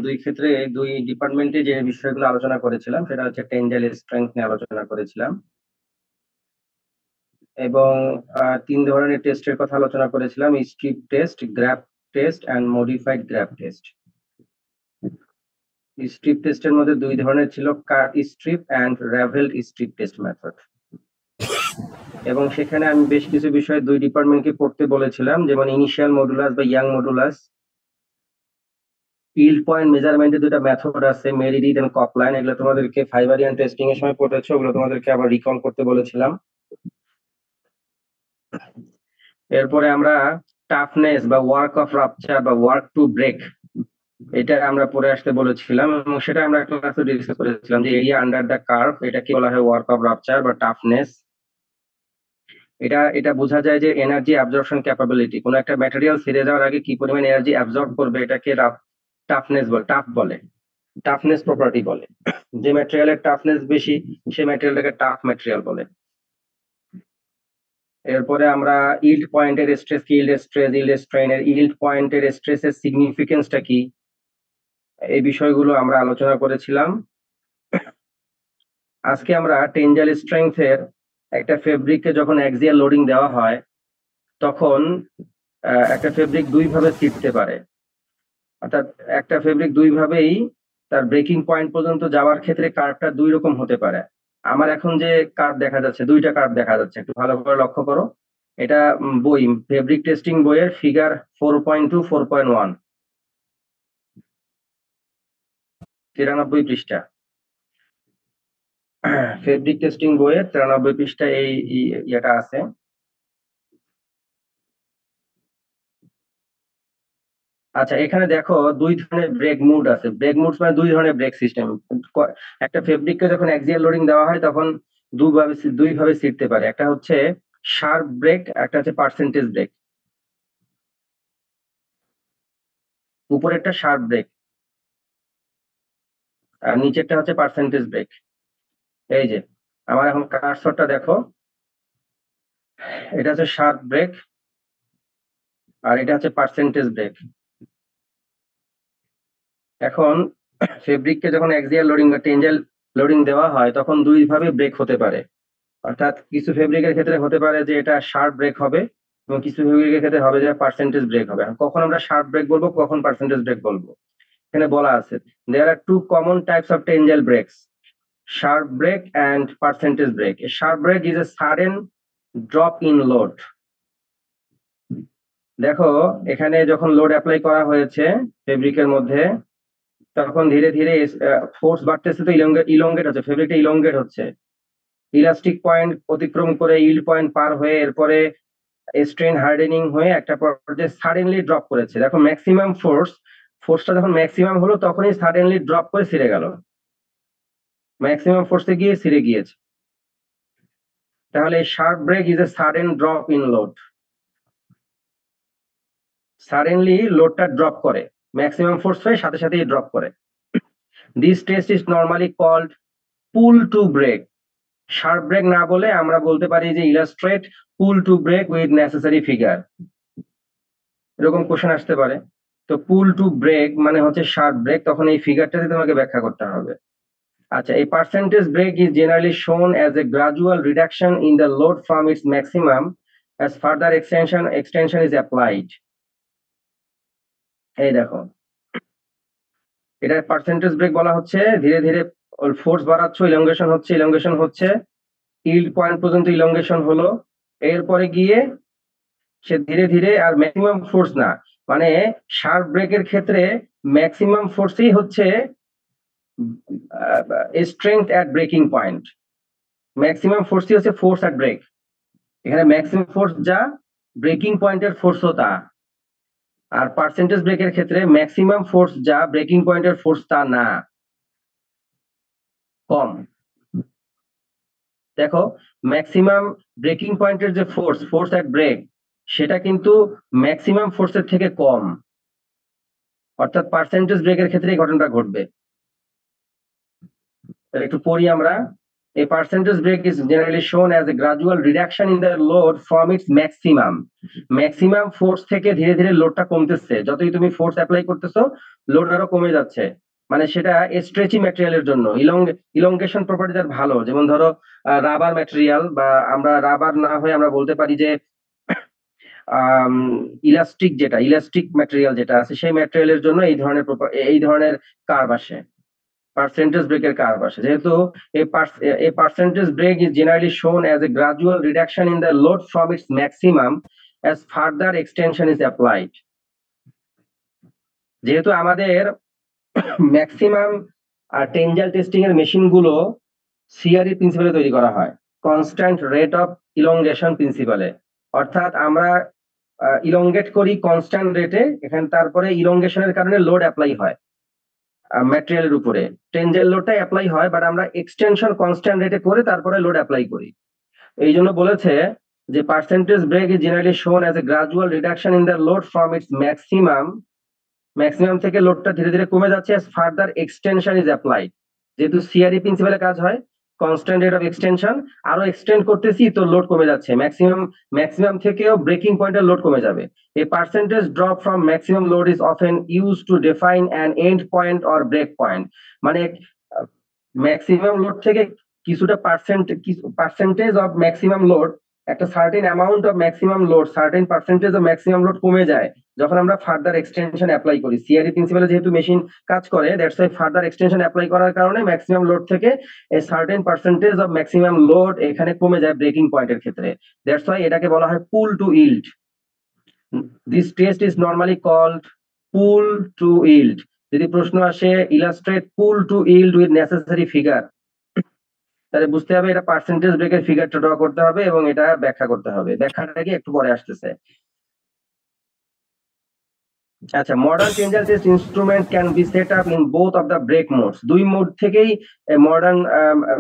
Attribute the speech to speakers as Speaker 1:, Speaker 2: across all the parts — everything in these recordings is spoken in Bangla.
Speaker 1: দুই ক্ষেত্রে দুই ডিপার্টমেন্টে যে বিষয়গুলো আলোচনা করেছিলাম সেটা হচ্ছে টেনজাইল স্ট্রেংথ নিয়ে আলোচনা করেছিলাম এবং তিন ধরনের টেস্টের কথা আলোচনা করেছিলাম: strip test, grab test and modified grab test. Strip টেস্টের মধ্যে দুই ধরনের ছিল, cut strip and ravelled strip test method. এবং সেখানে আমি বেশ কিছু বিষয় দুই ডিপার্টমেন্টকে পড়তে বলেছিলাম, যেমন ইনিশিয়াল মডুলাস বা ইয়াং মডুলাস, ইল্ড পয়েন্ট মেজারমেন্টের দুটো মেথড আছে, মেরি রিড এন্ড কপলাইন। এগুলো তোমাদেরকে ফাইবারিয়ান টেস্টিং এর সময় পড়েছো, ওগুলো তোমাদেরকে আবার রিকল করতে বলেছিলাম। এরপরে আমরা টাফনেস বা ওয়ার্ক অফ রাপচার বা ওয়ার্ক টু ব্রেক, এটা আমরা পড়ে আসতে বলেছিলাম এবং সেটা আমরা ক্লাসে ডিসকাস করেছিলাম যে এরিয়া আন্ডার দ্য কার্ভ, এটা কি বলা হয় ওয়ার্ক অফ রাপচার বা টাফনেস। এটা বোঝা যায় যে এনার্জি অ্যাবজর্পশন ক্যাপাবিলিটি, কোনো একটা ম্যাটেরিয়াল ছেড়ে যাওয়ার আগে কি পরিমাণ এনার্জি অ্যাবজর্ব করবে, এটাকে টাফনেস বলে, টাফনেস প্রপার্টি বলে। যে ম্যাটেরিয়ালের টাফনেস বেশি সেই ম্যাটেরিয়ালটাকে টাফ ম্যাটেরিয়াল বলে। এরপরে আমরা ইল্ড পয়েন্টের স্ট্রেস কি, ইল্ড স্ট্রেস, ইল্ড স্ট্রেইনের, ইল্ড পয়েন্টের স্ট্রেসের সিগনিফিকেন্সটা কি, এই বিষয়গুলো আমরা আলোচনা করেছিলাম। আজকে আমরা টেনজাইল স্ট্রেংথের একটা ফেব্রিককে যখন অ্যাক্সিয়াল লোডিং দেওয়া হয় তখন একটা ফেব্রিক দুই ভাবে ছিটতে পারে, অর্থাৎ একটা ফেব্রিক দুই ভাবেই তার ব্রেকিং পয়েন্ট পর্যন্ত যাওয়ার ক্ষেত্রে কার্ভটা দুই রকম হতে পারে। আমার এখন যে কার্ভ দেখা যাচ্ছে, দুইটা কার্ভ দেখা যাচ্ছে, একটু ভালো করে লক্ষ্য করো। এটা বই ফেব্রিক টেস্টিং বইয়ের ফিগার 4.2 4.1 93 পৃষ্ঠা, ফেব্রিক টেস্টিং বইয়ের 93 পৃষ্ঠা এই ইয়েটা আছে। আচ্ছা, এখানে দেখো দুই ধরনের ব্রেক মুড আছে। ব্রেক মুড মানে দুই ধরনের ব্রেক সিস্টেম। একটা ফেব্রিককে যখন অ্যাক্সিয়াল লোডিং দেওয়া হয় তখন দুই ভাবে ছিটতে পারে, একটা হচ্ছে শার্প ব্রেক, একটা হচ্ছে পার্সেন্টেজ ব্রেক। উপরেরটা শার্প ব্রেক আর নিচেরটা হচ্ছে পার্সেন্টেজ ব্রেক। এই যে আমার এখন কার্সরটা দেখো, এটা হচ্ছে শার্প ব্রেক আর এটা হচ্ছে পার্সেন্টেজ ব্রেক। এখন ফেব্রিককে যখন অ্যাক্সিয়াল লোডিং বা টেনজাইল লোডিং দেওয়া হয় তখন দুই ভাবে ব্রেক হতে পারে, অর্থাৎ কিছু ফেব্রিকের ক্ষেত্রে হতে পারে যে এটা শার্প ব্রেক হবে এবং কিছু ফেব্রিকের ক্ষেত্রে হবে যে পার্সেন্টেজ ব্রেক হবে। কখন আমরা শার্প ব্রেক বলবো, কখন পার্সেন্টেজ ব্রেক বলবো, এখানে বলা আছে there are two common types of tensile breaks, sharp break and percentage break. Sharp break is a sudden drop in load. দেখো এখানে যখন লোড অ্যাপ্লাই করা হয়েছে ফেব্রিকের মধ্যে তখন ধীরে ধীরে ফোর্স বাড়তেছে, তো ইলংগেট হচ্ছে, ফেব্রিকটা ইলংগেট হচ্ছে, ইলাস্টিক পয়েন্ট অতিক্রম করে ইল্ড পয়েন্ট পার হয়ে এরপরে স্ট্রেন হার্ডেনিং হয়ে একটা পর্যায়ে সাডেনলি ড্রপ করেছে। দেখো ম্যাক্সিমাম ফোর্সটা যখন ম্যাক্সিমাম হলো তখনই সাডেনলি ড্রপ করে ছিঁড়ে গেল, ম্যাক্সিমাম ফোর্সে গিয়ে ছিঁড়ে গিয়েছে। তাহলে sharp break is a sudden drop in load, suddenly লোডটা ড্রপ করে, ম্যাক্সিমাম ফোর্স হয়ে সাথে সাথেই ড্রপ করে। This test is normally called pull to break. Sharp break না বলে আমরা বলতে পারি যে illustrate pull to break with necessary figure, এরকম কোশ্চেন আসতে পারে। তো পুল টু ব্রেক মানে হচ্ছে শার্প ব্রেক, তখন এই ফিগারটাতে তোমাকে ব্যাখ্যা করতে হবে। আচ্ছা, এই percentage break is generally shown as a gradual reduction in the load from its maximum as further extension is applied. এই দেখো এটা পার্সেন্টেজ ব্রেক বলা হচ্ছে, ধীরে ধীরে ফোর্স বাড়াচ্ছ, ইলংগেশন হচ্ছে, ইল্ড পয়েন্ট পর্যন্ত ইলংগেশন হলো, এরপরে গিয়ে সে ধীরে ধীরে আর ম্যাক্সিমাম ফোর্স না, মানে শার্প ব্রেকের ক্ষেত্রে ম্যাক্সিমাম ফোর্সই হচ্ছে strength at breaking point, maximum ফোর্সই হচ্ছে ফোর্স অ্যাট ব্রেক। এখানে ম্যাক্সিমাম ফোর্স যা, ব্রেকিং পয়েন্টের ফোর্সও তা। আর পার্সেন্টেজ ব্রেকের ক্ষেত্রে ম্যাক্সিমাম ফোর্স যা, ব্রেকিং পয়েন্টের ফোর্স তা না, কম। দেখো ম্যাক্সিমাম ব্রেকিং পয়েন্টের যে ফোর্স অ্যাট ব্রেক, সেটা কিন্তু ম্যাক্সিমাম ফোর্সের থেকে কম, অর্থাৎ পার্সেন্টেজ ব্রেকের ক্ষেত্রে এই ঘটনাটা ঘটবে। একটু পড়ি আমরা। A percentage break is generally shown as a gradual reduction in the load from its maximum. Maximum force থেকে ধীরে ধীরে লোডটা কমতেছে, যতই তুমি ফোর্স অ্যাপ্লাই করতেছো লোড আরো কমে যাচ্ছে। মানে সেটা স্ট্রেচি ম্যাটেরিয়ালের জন্য ইলংগেশন প্রপার্টি তার ভালো, যেমন ধরো রাবার ম্যাটেরিয়াল, বা আমরা রাবার না হয়ে আমরা বলতে পারি যে ইলাস্টিক, যেটা ইলাস্টিক ম্যাটেরিয়াল যেটা আছে সেই ম্যাটেরিয়ালের জন্য এই ধরনের কার্ভ আসে, পার্সেন্টেজ ব্রেকের কার্ভ আসে। যেহেতু a percentage break is generally shown as a gradual reduction in the load from its maximum as further extension is applied. যেহেতু আমাদের ম্যাক্সিমাম টেনজাইল টেস্টিং এর মেশিন গুলো সিআরই প্রিন্সিপালে তৈরি করা হয়, কনস্ট্যান্ট রেট অফ ইলংগেশন প্রিন্সিপালে। অর্থাৎ আমরা ইলংগেট করি কনস্ট্যান্ট রেটে, এখানে তারপরে ইলংগেশনের কারণে লোড অ্যাপ্লাই হয় ম্যাটেরিয়ালের উপরে, টেনজাইল লোডটা অ্যাপ্লাই হয়, বাট আমরা এক্সটেনশন কনস্ট্যান্ট রেটে করে তারপরে লোড অ্যাপ্লাই করি। এই জন্য বলেছে যে percentage break is generally shown as a gradual reduction in the load from its maximum থেকে লোডটা ধীরে ধীরে কমে যাচ্ছে as further extension is applied. যেহেতু সিআরই প্রিন্সিপালে কাজ হয়, কনস্ট্যান্ট রেট অফ এক্সটেনশন, আরো এক্সটেন্ড করতেছি তো লোড কমে যাচ্ছে, ম্যাক্সিমাম থেকেও ব্রেকিং পয়েন্টের লোড কমে যাবে। A percentage drop from maximum load is often used to define an end point or break point. মানে ম্যাক্সিমাম লোড থেকে কিছুটা পার্সেন্টেজ অফ ম্যাক্সিমাম লোড, একটা certain amount of maximum load, certain percentage of maximum load কমে যায় যখন আমরা ফার্দার এক্সটেনশন অ্যাপ্লাই করি। সিআরই প্রিন্সিপালে যেহেতু মেশিন কাজ করে, that's why further extension apply করার কারণে ম্যাক্সিমাম লোড থেকে a certain percentage of maximum load এখানে কমে যায় ব্রেকিং পয়েন্টের ক্ষেত্রে। দ্যাটস ওয়াই এটাকে বলা হয় pull to yield. This test is normally called pull to yield. যদি প্রশ্ন আসে illustrate pull to yield with necessary figure, তাহলে বুঝতে হবে এটা পার্সেন্টেজ ব্রেকের ফিগারটা ড্র করতে হবে এবং এটা ব্যাখ্যা করতে হবে। ব্যাখ্যাটা কি একটু পরে আসতেছে। আচ্ছা, modern tensile test instrument can be set up in both of the break modes. দুই মোড থেকেই মডার্ন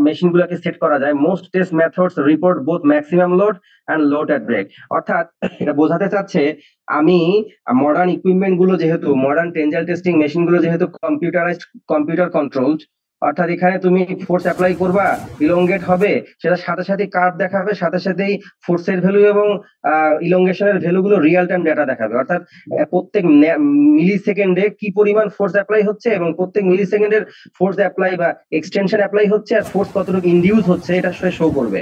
Speaker 1: মেশিন গুলোকে সেট করা যায়। Most test methods report both maximum load and load at break. অর্থাৎ এটা বোঝাতে চাচ্ছে আমি মডার্ন ইকুইপমেন্ট গুলো যেহেতু, মডার্ন টেনজাইল টেস্টিং মেশিন গুলো যেহেতু কম্পিউটার কন্ট্রোলড, অর্থাৎ এখানে তুমি ফোর্স অ্যাপ্লাই করবা, ইলংগেট হবে, সেটা সাথে সাথে কার্ভ দেখাবে, সাথে সাথেই ফোর্সের ভ্যালু এবং ইলংগেশনের ভ্যালু গুলো রিয়েল টাইম ডাটা দেখাবে। অর্থাৎ প্রত্যেক মিলি সেকেন্ডে কি পরিমাণ ফোর্স অ্যাপ্লাই হচ্ছে এবং প্রত্যেক মিলি সেকেন্ডের ফোর্স অ্যাপ্লাই বা এক্সটেনশন অ্যাপ্লাই হচ্ছে আর ফোর্স কতটুকু ইনডিউস হচ্ছে এটা শো করবে।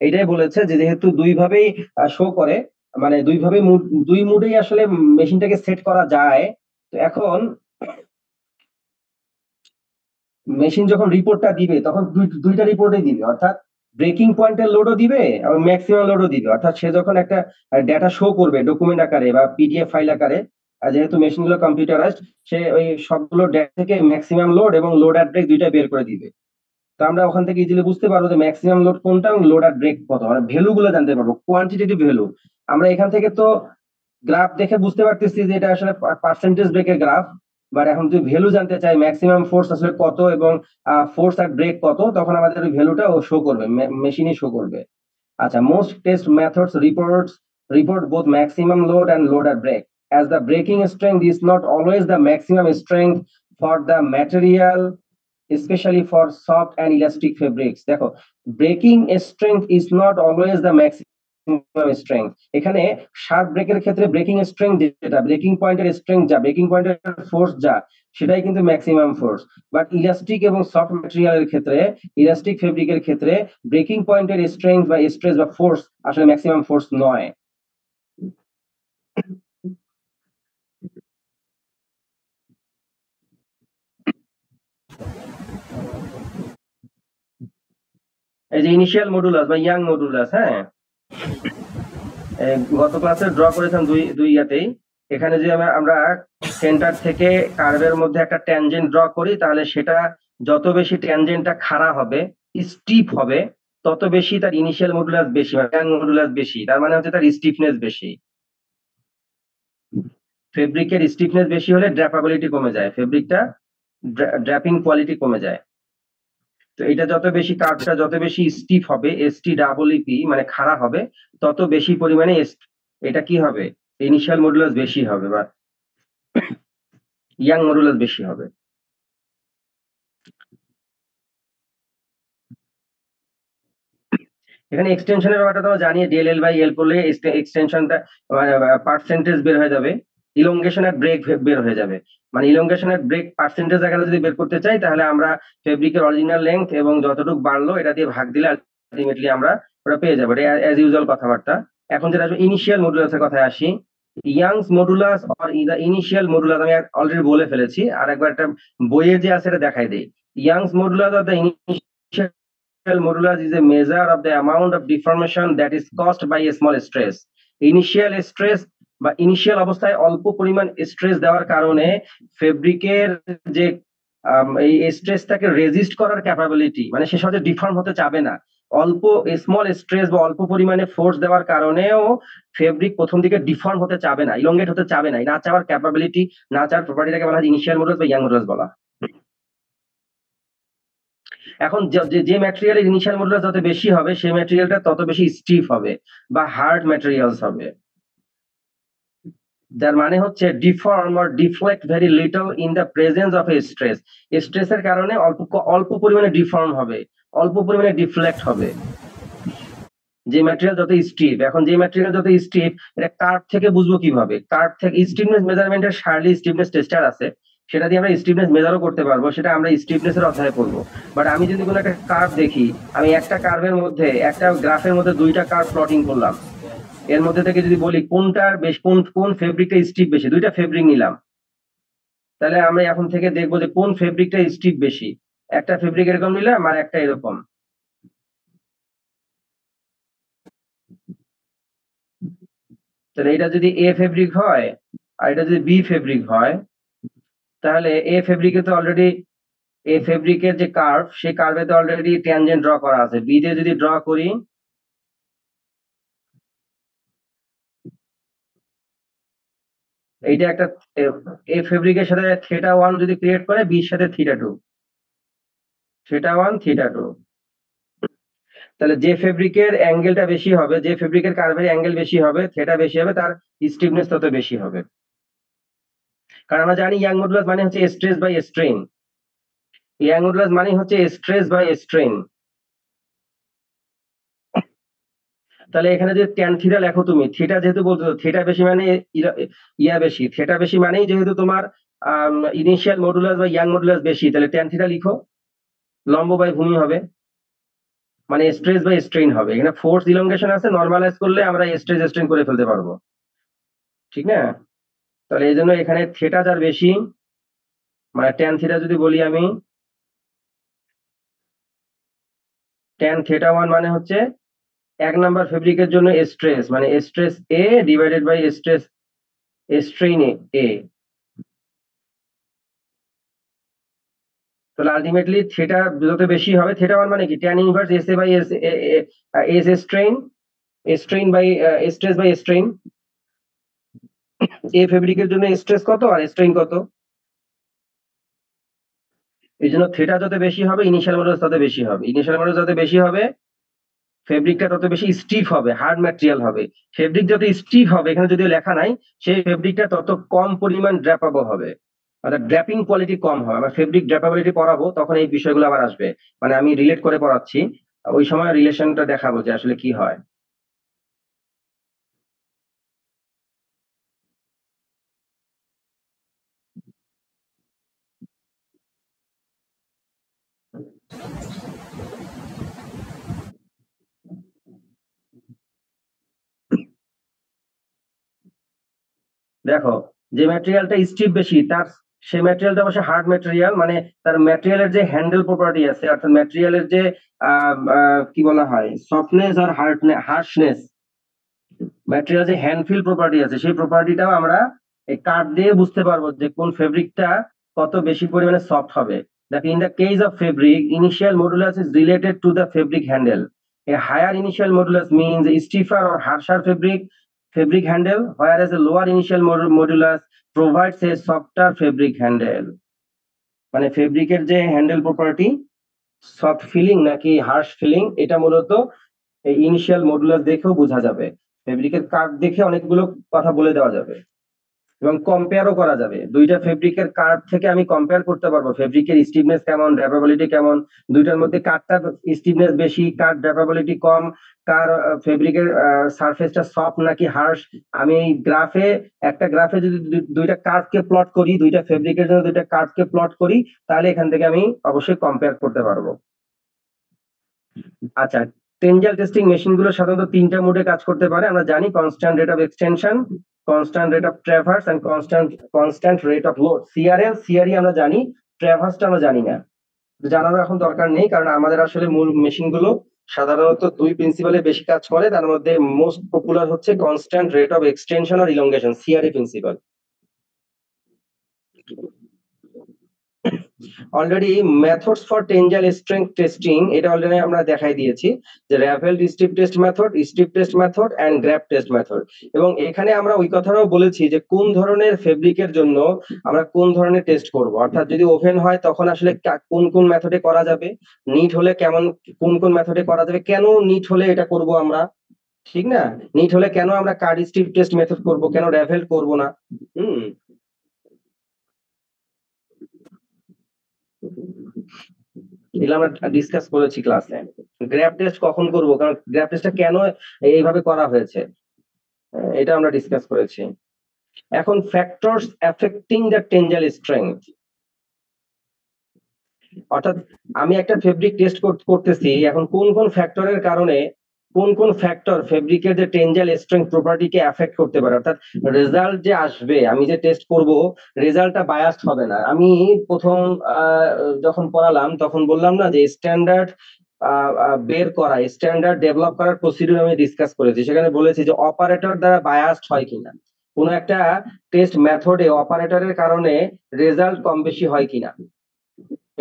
Speaker 1: এইটাই বলেছে যে যেহেতু দুই ভাবেই শো করে, মানে দুই মুডেই আসলে মেশিনটাকে সেট করা যায়। তো এখন মেশিন যখন রিপোর্টটা দিবে তখন দুইটা রিপোর্টই দিবে, অর্থাৎ ব্রেকিং পয়েন্টের লোডও দিবে এবং ম্যাক্সিমাম লোডও দিবে। অর্থাৎ সে যখন একটা ডেটা শো করবে ডকুমেন্ট আকারে বা পিডিএফ ফাইল আকারে, যেহেতু মেশিনগুলো কম্পিউটারাইজড, সে ওই সবগুলো ডেটা থেকে ম্যাক্সিমাম লোড এবং লোড আর ব্রেক দুইটা বের করে দিবে। তো আমরা ওখান থেকে ইজিলি বুঝতে পারবো যে ম্যাক্সিমাম লোড কোনটা এবং লোড আর ব্রেক কত, মানে ভ্যালু গুলো জানতে পারবো, কোয়ান্টিটেটিভ ভ্যালু। আমরা এখান থেকে তো গ্রাফ দেখে বুঝতে পারতেছি যে এটা আসলে পার্সেন্টেজ ব্রেকের গ্রাফ, বাট এখন যদি ভ্যালু জানতে চাই ম্যাক্সিমাম ফোর্স আসলে কত এবং ফোর্স আর ব্রেক কত, তখন আমাদের ওই ভ্যালুটা ও শো করবে, মেশিনই শো করবে। আচ্ছা, most test methods report both maximum load and load at break, as the braking strength is not always the maximum strength for the material, especially for soft and elastic fabrics. দেখো, breaking strength is not always the maximum strength. এখানে শার্প ব্রেকের ক্ষেত্রে ব্রেকিং স্ট্রেংথ যেটা, ব্রেকিং পয়েন্টের স্ট্রেংথ যা, ব্রেকিং পয়েন্টের ফোর্স যা, সেটাই কিন্তু ম্যাক্সিমাম ফোর্স। বাট ইলাস্টিক এবং সফট ম্যাটেরিয়ালের ক্ষেত্রে, ইলাস্টিক ফেব্রিকের ক্ষেত্রে ব্রেকিং পয়েন্টের স্ট্রেংথ বা স্ট্রেস বা ফোর্স আসলে ম্যাক্সিমাম ফোর্স নয়। এই যে ইনিশিয়াল মডুলাস বা ইয়াং মডুলাস, হ্যাঁ, গত ক্লাসে ড্র করেছিলাম দুই ইয়াতেই। এখানে যে আমরা সেন্টার থেকে কার্ভের মধ্যে একটা ট্যানজেন্ট ড্র করি, তাহলে সেটা যত বেশি ট্যানজেন্টটা খাড়া হবে, স্টিপ হবে, তত বেশি তার ইনিশিয়াল মডুলাস বেশি, ইয়াং মডুলাস বেশি, তার মানে হচ্ছে তার স্টিফনেস বেশি। ফেব্রিকের স্টিফনেস বেশি হলে ড্র্যাপাবিলিটি কমে যায়, ফেব্রিকটা ড্র্যাপিং কোয়ালিটি কমে যায়। তো এটা যত বেশি, কার্ভটা যত বেশি স্টিফ হবে, STEEP মানে খাড়া হবে, তত বেশি পরিমাণে এটা কি হবে, ইনিশিয়াল মডুলাস বেশি হবে বা ইয়াং মডুলাস বেশি হবে। এখানে এক্সটেনশনের ব্যাপারটা তোমরা জানিয়ে ডিএলএল বাই এল করলে এক্সটেনশনটা পার্সেন্টেজ বের হয়ে যাবে, ইলংগেশন আর ব্রেক বের হয়ে যাবে। মানে ইলংগেশন আর ব্রেক পার্সেন্টেজ আকারে যদি বের করতে চাই তাহলে আমরা ফেব্রিকের অরিজিনাল লেংথ এবং যতটুকু বাড়লো এটা দিয়ে ভাগ দিলে আলটিমেটলি আমরা ওটা পেয়ে যাবো। এটা অ্যাজ ইউজুয়াল কথাবার্তা। এখন যেটা ইনিশিয়াল মডুলাসের কথায় আসি, youngs modulus or the initial modulus আমি অলরেডি বলে ফেলেছি, আর একবার একটা বইয়ে যে আছে এটা দেখাই দিই। Youngs modulus or the initial modulus is a measure of the amount of deformation that is caused by a small stress. Initial stress বা ইনিশিয়াল অবস্থায় অল্প পরিমাণ স্ট্রেস দেওয়ার কারণে ফেব্রিকের যে এই স্ট্রেসটাকে রেজিস্ট করার ক্যাপাবিলিটি, মানে সে সহজে ডিফর্ম হতে চাবে না। অল্প স্মল স্ট্রেস বা অল্প পরিমাণে ফোর্স দেওয়ার কারণেও ফেব্রিক প্রথম দিকে ডিফর্ম হতে চাবে না, ইলংগেট হতে চাবে না। না চাওয়ার ক্যাপাবিলিটি, না চাওয়ার প্রপার্টিটাকে বলা হয় ইনিশিয়াল মডুলাস বা ইয়াং মডুলাস বলা। এখন যে ম্যাটেরিয়ালের ইনিশিয়াল মডুলাস যত বেশি হবে সেই ম্যাটেরিয়ালটা তত বেশি স্টিফ হবে বা হার্ড ম্যাটেরিয়ালস হবে। যার মানে হচ্ছে deform or deflect very little in the presence of A stress. স্ট্রেসের কারণে অল্প পরিমাণে ডিফর্ম হবে, অল্প পরিমাণে ডিফ্লেক্ট হবে। যে ম্যাটেরিয়াল যত স্টিফ, এখন যে ম্যাটেরিয়াল যত স্টিফ এটা কার্ভ থেকে বুঝবো কিভাবে? কার্ভ থেকে স্টিফনেস মেজারমেন্টের শার্লি স্টিফনেস টেস্টার আছে, সেটা দিয়ে আমরা স্টিফনেস মেজারও করতে পারবো, সেটা আমরা স্টিফনেস এর অধ্যায়ে পড়বো। বাট আমি যদি কোনো একটা কার্ভ দেখি, আমি একটা কার্ভের মধ্যে, একটা গ্রাফের মধ্যে দুইটা কার্ভ প্লটিং করলাম, এর মধ্যে থেকে যদি বলি কোনটার বেশ কোন ফেব্রিকটা স্টিফ বেশি, দুইটা ফেব্রিক নিলাম, তাহলে আমরা এখন থেকে দেখবো যে কোন ফেব্রিকটা স্টিফ বেশি। একটা ফেব্রিক এরকম নিলাম আর একটা এরকম, তাহলে এটা যদি এ ফেব্রিক হয় আর এটা যদি বি ফেব্রিক হয়, তাহলে এ ফেব্রিকে তো অলরেডি এ ফেব্রিকের যে কার্ভ, সেই কার্ভে তো অলরেডি ট্যানজেন্ট ড্র করা আছে। বি তে যদি ড্র করি, এইটা একটা এ ফেব্রিকের সাথে থিটা 1 যদি ক্রিয়েট করে, বির সাথে থিটা 2, থিটা 1 থিটা 2, তাহলে যে ফেব্রিকের অ্যাঙ্গেলটা বেশি হবে, যে ফেব্রিকের কার্ভের অ্যাঙ্গেল বেশি হবে, থিটা বেশি হবে, তার স্টিফনেস তত বেশি হবে। কারণ আমরা জানি ইয়াং মডুলাস মানে হচ্ছে stress by strain, Young modulus মানে হচ্ছে স্ট্রেস বাই স্ট্রেন। তাহলে এখানে যে ট্যান থিটা লেখো তুমি, থিটা যেহেতু বলছো থিটা বেশি মানে ইয়া বেশি, থিটা বেশি মানেই যেহেতু তোমার ইনিশিয়াল মডুলাস বা ইয়াং মডুলাস বেশি, তাহলে ট্যান থিটা লিখো, লম্ব বাই ভূমি হবে, মানে স্ট্রেস বাই স্ট্রেন হবে। এখানে ফোর্স ইলংগেশন আছে, নরমালাইজ করলে আমরা স্ট্রেস স্ট্রেন করে ফেলতে পারবো, ঠিক না? তাহলে এই জন্য এখানে থিটা যার বেশি, মানে ট্যান থিটা যদি বলি আমি, ট্যান থিটা 1 মানে হচ্ছে এক নাম্বার ফেব্রিকের জন্য স্ট্রেস, মানে stress A divided by stress strain A. তাহলে আলটিমেটলি থিটা যত বেশি হবে, থিটা 1 মানে কি tan inverse S A by S, S strain, strain by stress by strain. এ ফেব্রিকের জন্য স্ট্রেস কত আর স্ট্রেন কত, এই জন্য থিটা যত বেশি হবে ইনিশিয়াল মডুলাস তত বেশি হবে। ইনিশিয়াল মডুলাস যত বেশি হবে ফেব্রিকটা তত বেশি স্টিফ হবে, হার্ড ম্যাটেরিয়াল হবে। ফেব্রিক যত স্টিফ হবে, এখানে যদিও লেখা নাই, সেই ফেব্রিকটা তত কম পরিমাণ ড্র্যাপাবল হবে, অর্থাৎ ড্র্যাপিং কোয়ালিটি কম হবে। আমরা ফেব্রিক ড্র্যাপাবিলিটি পড়াবো, তখন এই বিষয়গুলো আবার আসবে, মানে আমি রিলেট করে পড়াচ্ছি, ওই সময় রিলেশনটা দেখাবো যে আসলে কি হয়। দেখো, যে ম্যাটেরিয়ালটা স্টিফ বেশি তার, সেই ম্যাটেরিয়ালটা অবশ্যই হার্ড ম্যাটেরিয়াল, মানে তার ম্যাটেরিয়ালের যে হ্যান্ডেল প্রপার্টি আছে, অর্থাৎ ম্যাটেরিয়ালের যে কি বলা হয় সফটনেস আর হার্শনেস, ম্যাটেরিয়াল যে হ্যান্ড ফিল প্রপার্টি আছে, সেই প্রপার্টিটাও আমরা এই কার্ভ দিয়ে বুঝতে পারবো যে কোন ফেব্রিকটা কত বেশি পরিমাণে সফট হবে। দেখো, in the case of fabric initial modulus is related to the fabric handle. A higher initial modulus means a stiffer or harsher fabric handle, whereas a lower initial modulus provides a softer fabric handle. মানে ফেব্রিকের যে হ্যান্ডেল প্রপার্টি সফট ফিলিং নাকি হার্শ ফিলিং, এটা মূলত এই ইনিশিয়াল মডুলাস দেখেও বোঝা যাবে, ফেব্রিকের কার্ভ দেখে অনেকগুলো কথা বলে দেওয়া যাবে। এবং কম্পেয়ারও করা যাবে। দুইটা ফেব্রিকের কার্ভ থেকে আমি কম্পেয়ার করতে পারবো ফেব্রিকের স্টিফনেস কেমন, ড্র্যাপেবিলিটি কেমন, দুইটার মধ্যে কারটার স্টিফনেস বেশি, কার ড্র্যাপেবিলিটি কম, কার ফেব্রিকের সারফেসটা সফট নাকি হার্শ। আমি এই গ্রাফে, একটা গ্রাফে যদি দুইটা কার্ভকে প্লট করি, দুইটা ফেব্রিকের জন্য দুইটা কার্ভকে প্লট করি, তাহলে এখান থেকে আমি অবশ্যই কম্পেয়ার করতে পারবো। আচ্ছা, টেনজাইল টেস্টিং মেশিনগুলো সাধারণত তিনটা মোডে কাজ করতে পারে। আমরা জানি constant rate of extension, constant rate of traverse and constant rate of load. CRL, CRE আমরা জানি, ট্র্যাভার্সটা আমরা জানি না। জানার এখন দরকার নেই, কারণ আমাদের আসলে মূল মেশিনগুলো সাধারণত দুই প্রিন্সিপালে বেশি কাজ করে। তার মধ্যে মোস্ট পপুলার হচ্ছে কনস্ট্যান্ট রেট অফ এক্সটেনশন আর elongation, CRE principle. Already methods for tensile strength testing, এটা অলরেডি আমরা দেখাই দিয়েছি যে ravel strip test method, strip test method and grab test method. এবং এখানে আমরা ওই কথাটাও বলেছি যে কোন ধরনের ফেব্রিকের জন্য আমরা কোন ধরনের টেস্ট করব, অর্থাৎ যদি ওভেন হয় তখন আসলে কোন কোন মেথডে করা যাবে, নিট হলে কেমন কোন কোন মেথডে করা যাবে, কেন নিট হলে এটা করব আমরা, ঠিক না? নিট হলে কেন আমরা কার্ড স্ট্রিপ টেস্ট মেথড করব, কেন রাভেল করব না। হুম, এগুলো আমরা ডিসকাস করেছি ক্লাসে। গ্র্যাব টেস্ট কখন করব, কারণ গ্র্যাব টেস্টটা কেন এইভাবে করা হয়েছে, এটা আমরা ডিসকাস করেছি। এখন ফ্যাক্টরস এফেক্টিং দ্য টেনজাইল স্ট্রেংথ, অর্থাৎ আমি একটা ফেব্রিক টেস্ট করতেছি, এখন কোন কোন ফ্যাক্টরের কারণে, কোন কোন ফ্যাক্টর ফেব্রিকের যে টেনজাইল স্ট্রেংথ প্রপার্টিকে এফেক্ট করতে পারে, অর্থাৎ রেজাল্ট যে আসবে, আমি যে টেস্ট করব রেজাল্টটা বায়াসড হবে না। আমি প্রথম যখন পড়ালাম তখন বললাম না যে স্ট্যান্ডার্ড বের করা, স্ট্যান্ডার্ড ডেভেলপ করার প্রসিডিউর আমি ডিসকাস করেছি। সেখানে বলেছি যে অপারেটর দ্বারা বায়াসড হয় কিনা, কোন একটা টেস্ট মেথডে অপারেটরের কারণে রেজাল্ট কম বেশি হয় কিনা,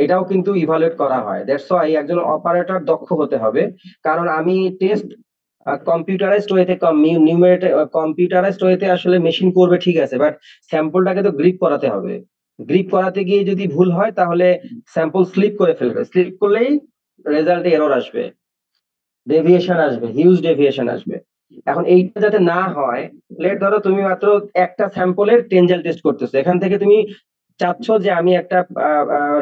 Speaker 1: এটাও কিন্তু ইভালুয়েট করা হয়। দ্যাটস ওয়াই একজন অপারেটর দক্ষ হতে হবে, কারণ আমি টেস্ট কম্পিউটারাইজড ওয়েতে, কম্পিউটারাইজড ওয়েতে আসলে মেশিন করবে ঠিক আছে, বাট স্যাম্পলটাকে তো গ্রিপ করাতে হবে। গ্রিপ করাতে গিয়ে যদি ভুল হয় তাহলে স্যাম্পল স্লিপ করে ফেলবে, স্লিপ করলেই রেজাল্টে এরর আসবে, ডেভিয়েশন আসবে, হিউজ ডেভিয়েশন আসবে। এখন এইটা যাতে না হয়, লেট ধরো তুমি মাত্র একটা স্যাম্পলের টেনজাইল টেস্ট করতেছো, এখান থেকে তুমি চাচ্ছ যে আমি একটা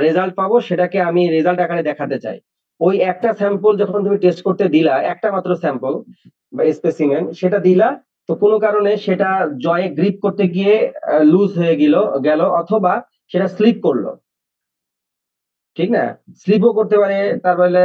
Speaker 1: রেজাল্ট পাবো, সেটাকে আমি রেজাল্ট আকারে দেখাতে চাই। ওই একটা স্যাম্পল যখন তুমি টেস্ট করতে দিলা, একটা মাত্র স্যাম্পল বা স্পেসিমেন সেটা দিলা, তো কোনো কারণে সেটা জয়ে গ্রিপ করতে গিয়ে লুজ হয়ে গেল, অথবা সেটা স্লিপ করলো, ঠিক না? স্লিপও করতে পারে, তারপরে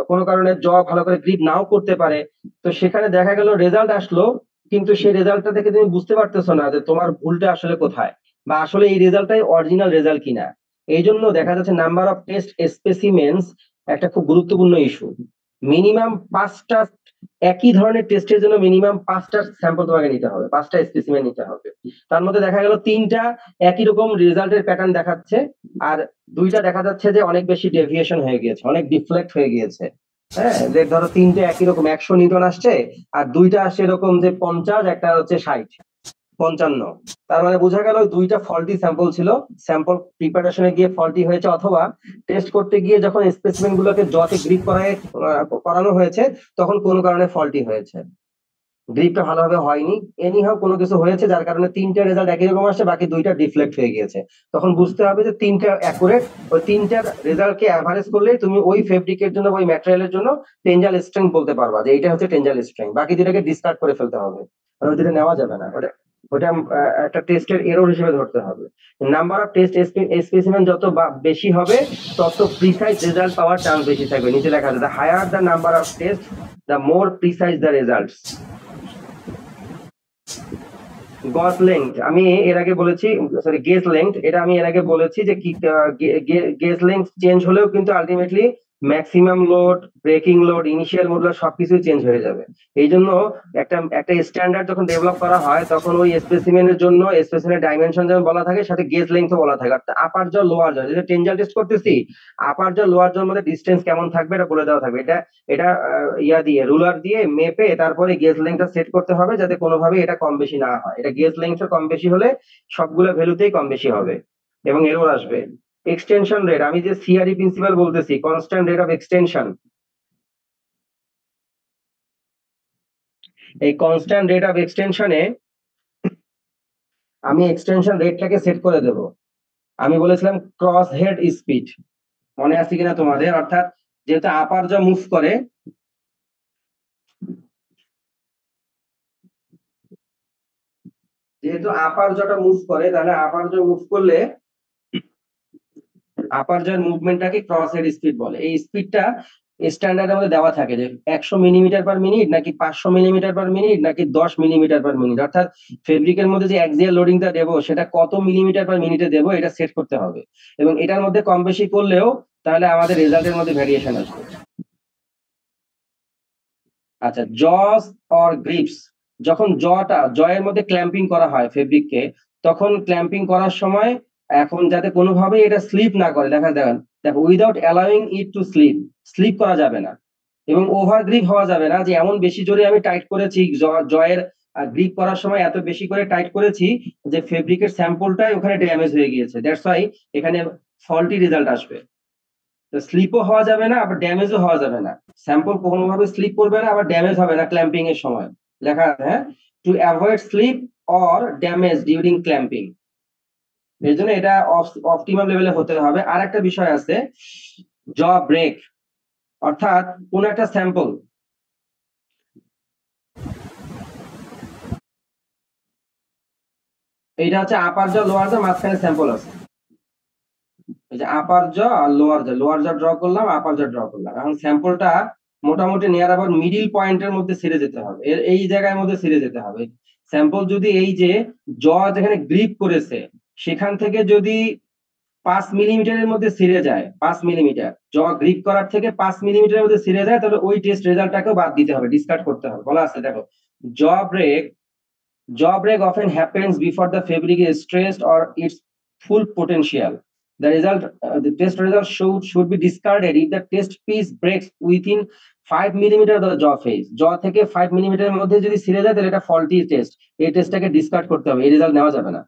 Speaker 1: কোনো কারণে জ ভালো করে গ্রিপ নাও করতে পারে। তো সেখানে দেখা গেল রেজাল্ট আসলো, কিন্তু সেই রেজাল্টটা থেকে তুমি বুঝতে পারতেছো না যে তোমার ভুলটা আসলে কোথায়, বা আসলে এই রেজাল্টটাই অরিজিনাল রেজাল্ট কিনা। এই জন্য দেখা যাচ্ছে নাম্বার অফ টেস্ট স্পেসিমেন্স একটা খুব গুরুত্বপূর্ণ ইস্যু। মিনিমাম 5টা, একই ধরনের টেস্টের জন্য মিনিমাম 5টা স্যাম্পল তোমাকে নিতে হবে, 5টা স্পেসিমেন নিতে হবে। তার মধ্যে দেখা গেল 3টা একই রকম রেজাল্টের প্যাটার্ন দেখাচ্ছে, আর 2টা দেখা যাচ্ছে যে অনেক বেশি ডেভিয়েশন হয়ে গিয়েছে, অনেক ডিফ্লেক্ট হয়ে গিয়েছে। হ্যাঁ, যে ধরো 3টে একই রকম 100 নিউটন আসছে, আর 2টা আসছে এরকম যে 50, একটা হচ্ছে 60, 55। তার মানে বোঝা গেল 2টা ফল্টি স্যাম্পল ছিল, স্যাম্পল প্রিপারেশনে গিয়ে ফল্টি হয়েছে, অথবা টেস্ট করতে গিয়ে যখন স্পেসিমেন গুলোকে জতে গ্রিপ করানো হয়েছে তখন কোনো কারণে ফল্টি হয়েছে, গ্রিপটা ভালোভাবে হয়নি, এনিহাও কোনো কিছু হয়েছে যার কারণে 3টে রেজাল্ট একই রকম আসছে, বাকি 2টা ডিফ্লেক্ট হয়ে গিয়েছে। তখন বুঝতে হবে যে 3টা অ্যাকুরেট, ওই 3টার রেজাল্টকে অ্যাভারেজ করলেই তুমি ওই ফেব্রিকের জন্য, ওই ম্যাটেরিয়ালের জন্য টেনজাইল স্ট্রেংথ বলতে পারবা যে এইটা হচ্ছে টেনজাইল স্ট্রেংথ। বাকি দুটাকে ডিসকার্ড করে ফেলতে হবে, কারণ ওইটা নেওয়া যাবে না, ওটা ওটা একটা টেস্টের এরর হিসেবে ধরতে হবে। নাম্বার অফ টেস্ট স্পেসিমেন যত বেশি হবে, তত প্রিসাইজ রেজাল্ট পাওয়ার চান্স বেশি থাকবে। নিচে লেখা আছে, the higher the number of test, the more precise the results. Gauge length আমি এর আগে বলেছি, সরি গেজ লেংথ, এটা আমি এর আগে বলেছি যে কি গেজ লেংথ চেঞ্জ হলেও কিন্তু ultimately maximum load, breaking load, initial modular সবকিছুই চেঞ্জ হয়ে যাবে। এই জন্য একটা একটা স্ট্যান্ডার্ড যখন ডেভেলপ করা হয় তখন ওই স্পেসিমেনের জন্য স্পেসিমেনের ডাইমেনশন যেমন বলা থাকে, সাথে গেজ লেংথও বলা থাকে। অর্থাৎ আপার জল, লোয়ার জল, যেটা টেনজাইল টেস্ট করতেছি, আপার জল লোয়ার জল মধ্যে ডিস্টেন্স কেমন থাকবে এটা বলে দেওয়া থাকবে। এটা এটা ইয়া দিয়ে, রুলার দিয়ে মেপে তারপরে গেজ লেংথটা সেট করতে হবে, যাতে কোনোভাবে এটা কম বেশি না হয়। এটা গেজ লেংথটা কম বেশি হলে সবগুলো ভ্যালুতেই কম বেশি হবে এবং এরর আসবে। এক্সটেনশন রেট, আমি যে সিআরই প্রিন্সিপাল বলতেছি, কনস্ট্যান্ট রেট অফ এক্সটেনশন, এই কনস্ট্যান্ট রেট অফ এক্সটেনশনে আমি এক্সটেনশন রেটটাকে সেট করে দেব। আমি বলেছিলাম ক্রস হেড স্পিড, মনে আছে কিনা তোমাদের? অর্থাৎ যেহেতু আপার জ মুভ করে, যেহেতু আপার জটা মুভ করে, তাহলে আপার জ মুভ করলে আপার জয়ের মুভমেন্টটাকে ক্রস হেড স্পিড বলে। এই স্পিডটা স্ট্যান্ডার্ডের মধ্যে দেওয়া থাকে যে 100 মিলিমিটার পার মিনিট নাকি 500 মিলিমিটার পার মিনিট নাকি 10 মিলিমিটার পার মিনিট, অর্থাৎ ফেব্রিকের মধ্যে যে অ্যাক্সিয়াল লোডিংটা দেবো সেটা কত মিলিমিটার পার মিনিটে দেবো এটা সেট করতে হবে। এবং এটার মধ্যে কম বেশি করলেও তাহলে আমাদের রেজাল্টের মধ্যে ভ্যারিয়েশন আসবে। আচ্ছা, জস অর গ্রিপস, যখন জয়ের মধ্যে ক্ল্যাম্পিং করা হয় ফেব্রিককে, তখন ক্ল্যাম্পিং করার সময় এখন যাতে কোনোভাবেই এটা স্লিপ না করে, দেখেন দেখো, without allowing it to slip, slip করা যাবে না এবং ওভার গ্রিপ হওয়া যাবে না, যে এমন বেশি জোরে আমি টাইট করেছি জয়ের গ্রিপ করার সময় এত বেশি করে টাইট করেছি যে ফেব্রিকের স্যাম্পলটাই ওখানে ড্যামেজ হয়ে গিয়েছে, দ্যাটস ওয়াই এখানে ফল্টি রেজাল্ট আসবে। তো স্লিপও হওয়া যাবে না, আবার ড্যামেজও হওয়া যাবে না। স্যাম্পল কোনোভাবে স্লিপ করবে না, আবার ড্যামেজ হবে না ক্ল্যাম্পিং এর সময়। লেখা আছে, হ্যাঁ, to avoid slip or damage during clamping. এর জন্য এটা অপটিমাম লেভেলে হতে হবে। আর একটা বিষয় আছে, জ ব্রেক, অর্থাৎ কোন একটা স্যাম্পল, এইটা হচ্ছে আপার জ লোয়ার জ, মাঝখানে স্যাম্পল আছে। এই যে আপার জ আর লোয়ার জ ড্র করলাম, আপার জ ড্র করলাম। এখন স্যাম্পলটা মোটামুটি নিয়ার আবার মিডিল পয়েন্টের মধ্যে ছেড়ে যেতে হবে, এই জায়গার মধ্যে ছেড়ে যেতে হবে। স্যাম্পল যদি এই যে জ যেখানে গ্রিপ করেছে সেখান থেকে যদি 5 মিলিমিটারের মধ্যে ছিঁড়ে যায়, 5 মিলিমিটার জ গ্রিপ করার থেকে 5 মিলিমিটারের মধ্যে ছিঁড়ে যায়, তাহলে ওই টেস্ট রেজাল্টটাকেও বাদ দিতে হবে, ডিসকার্ড করতে হবে। বলা আছে দেখো, জ break Jaw break often happens before the fabric is stressed or its full potential. The test result should be discarded if the test piece breaks within 5 millimetre of the jaw face. jaw থেকে 5 মিলিমিটারের মধ্যে যদি ছিঁড়ে যায় তাহলে এটা ফল্টি টেস্ট, এই টেস্টটাকে ডিসকার্ড করতে হবে, এই রেজাল্ট নেওয়া যাবে না।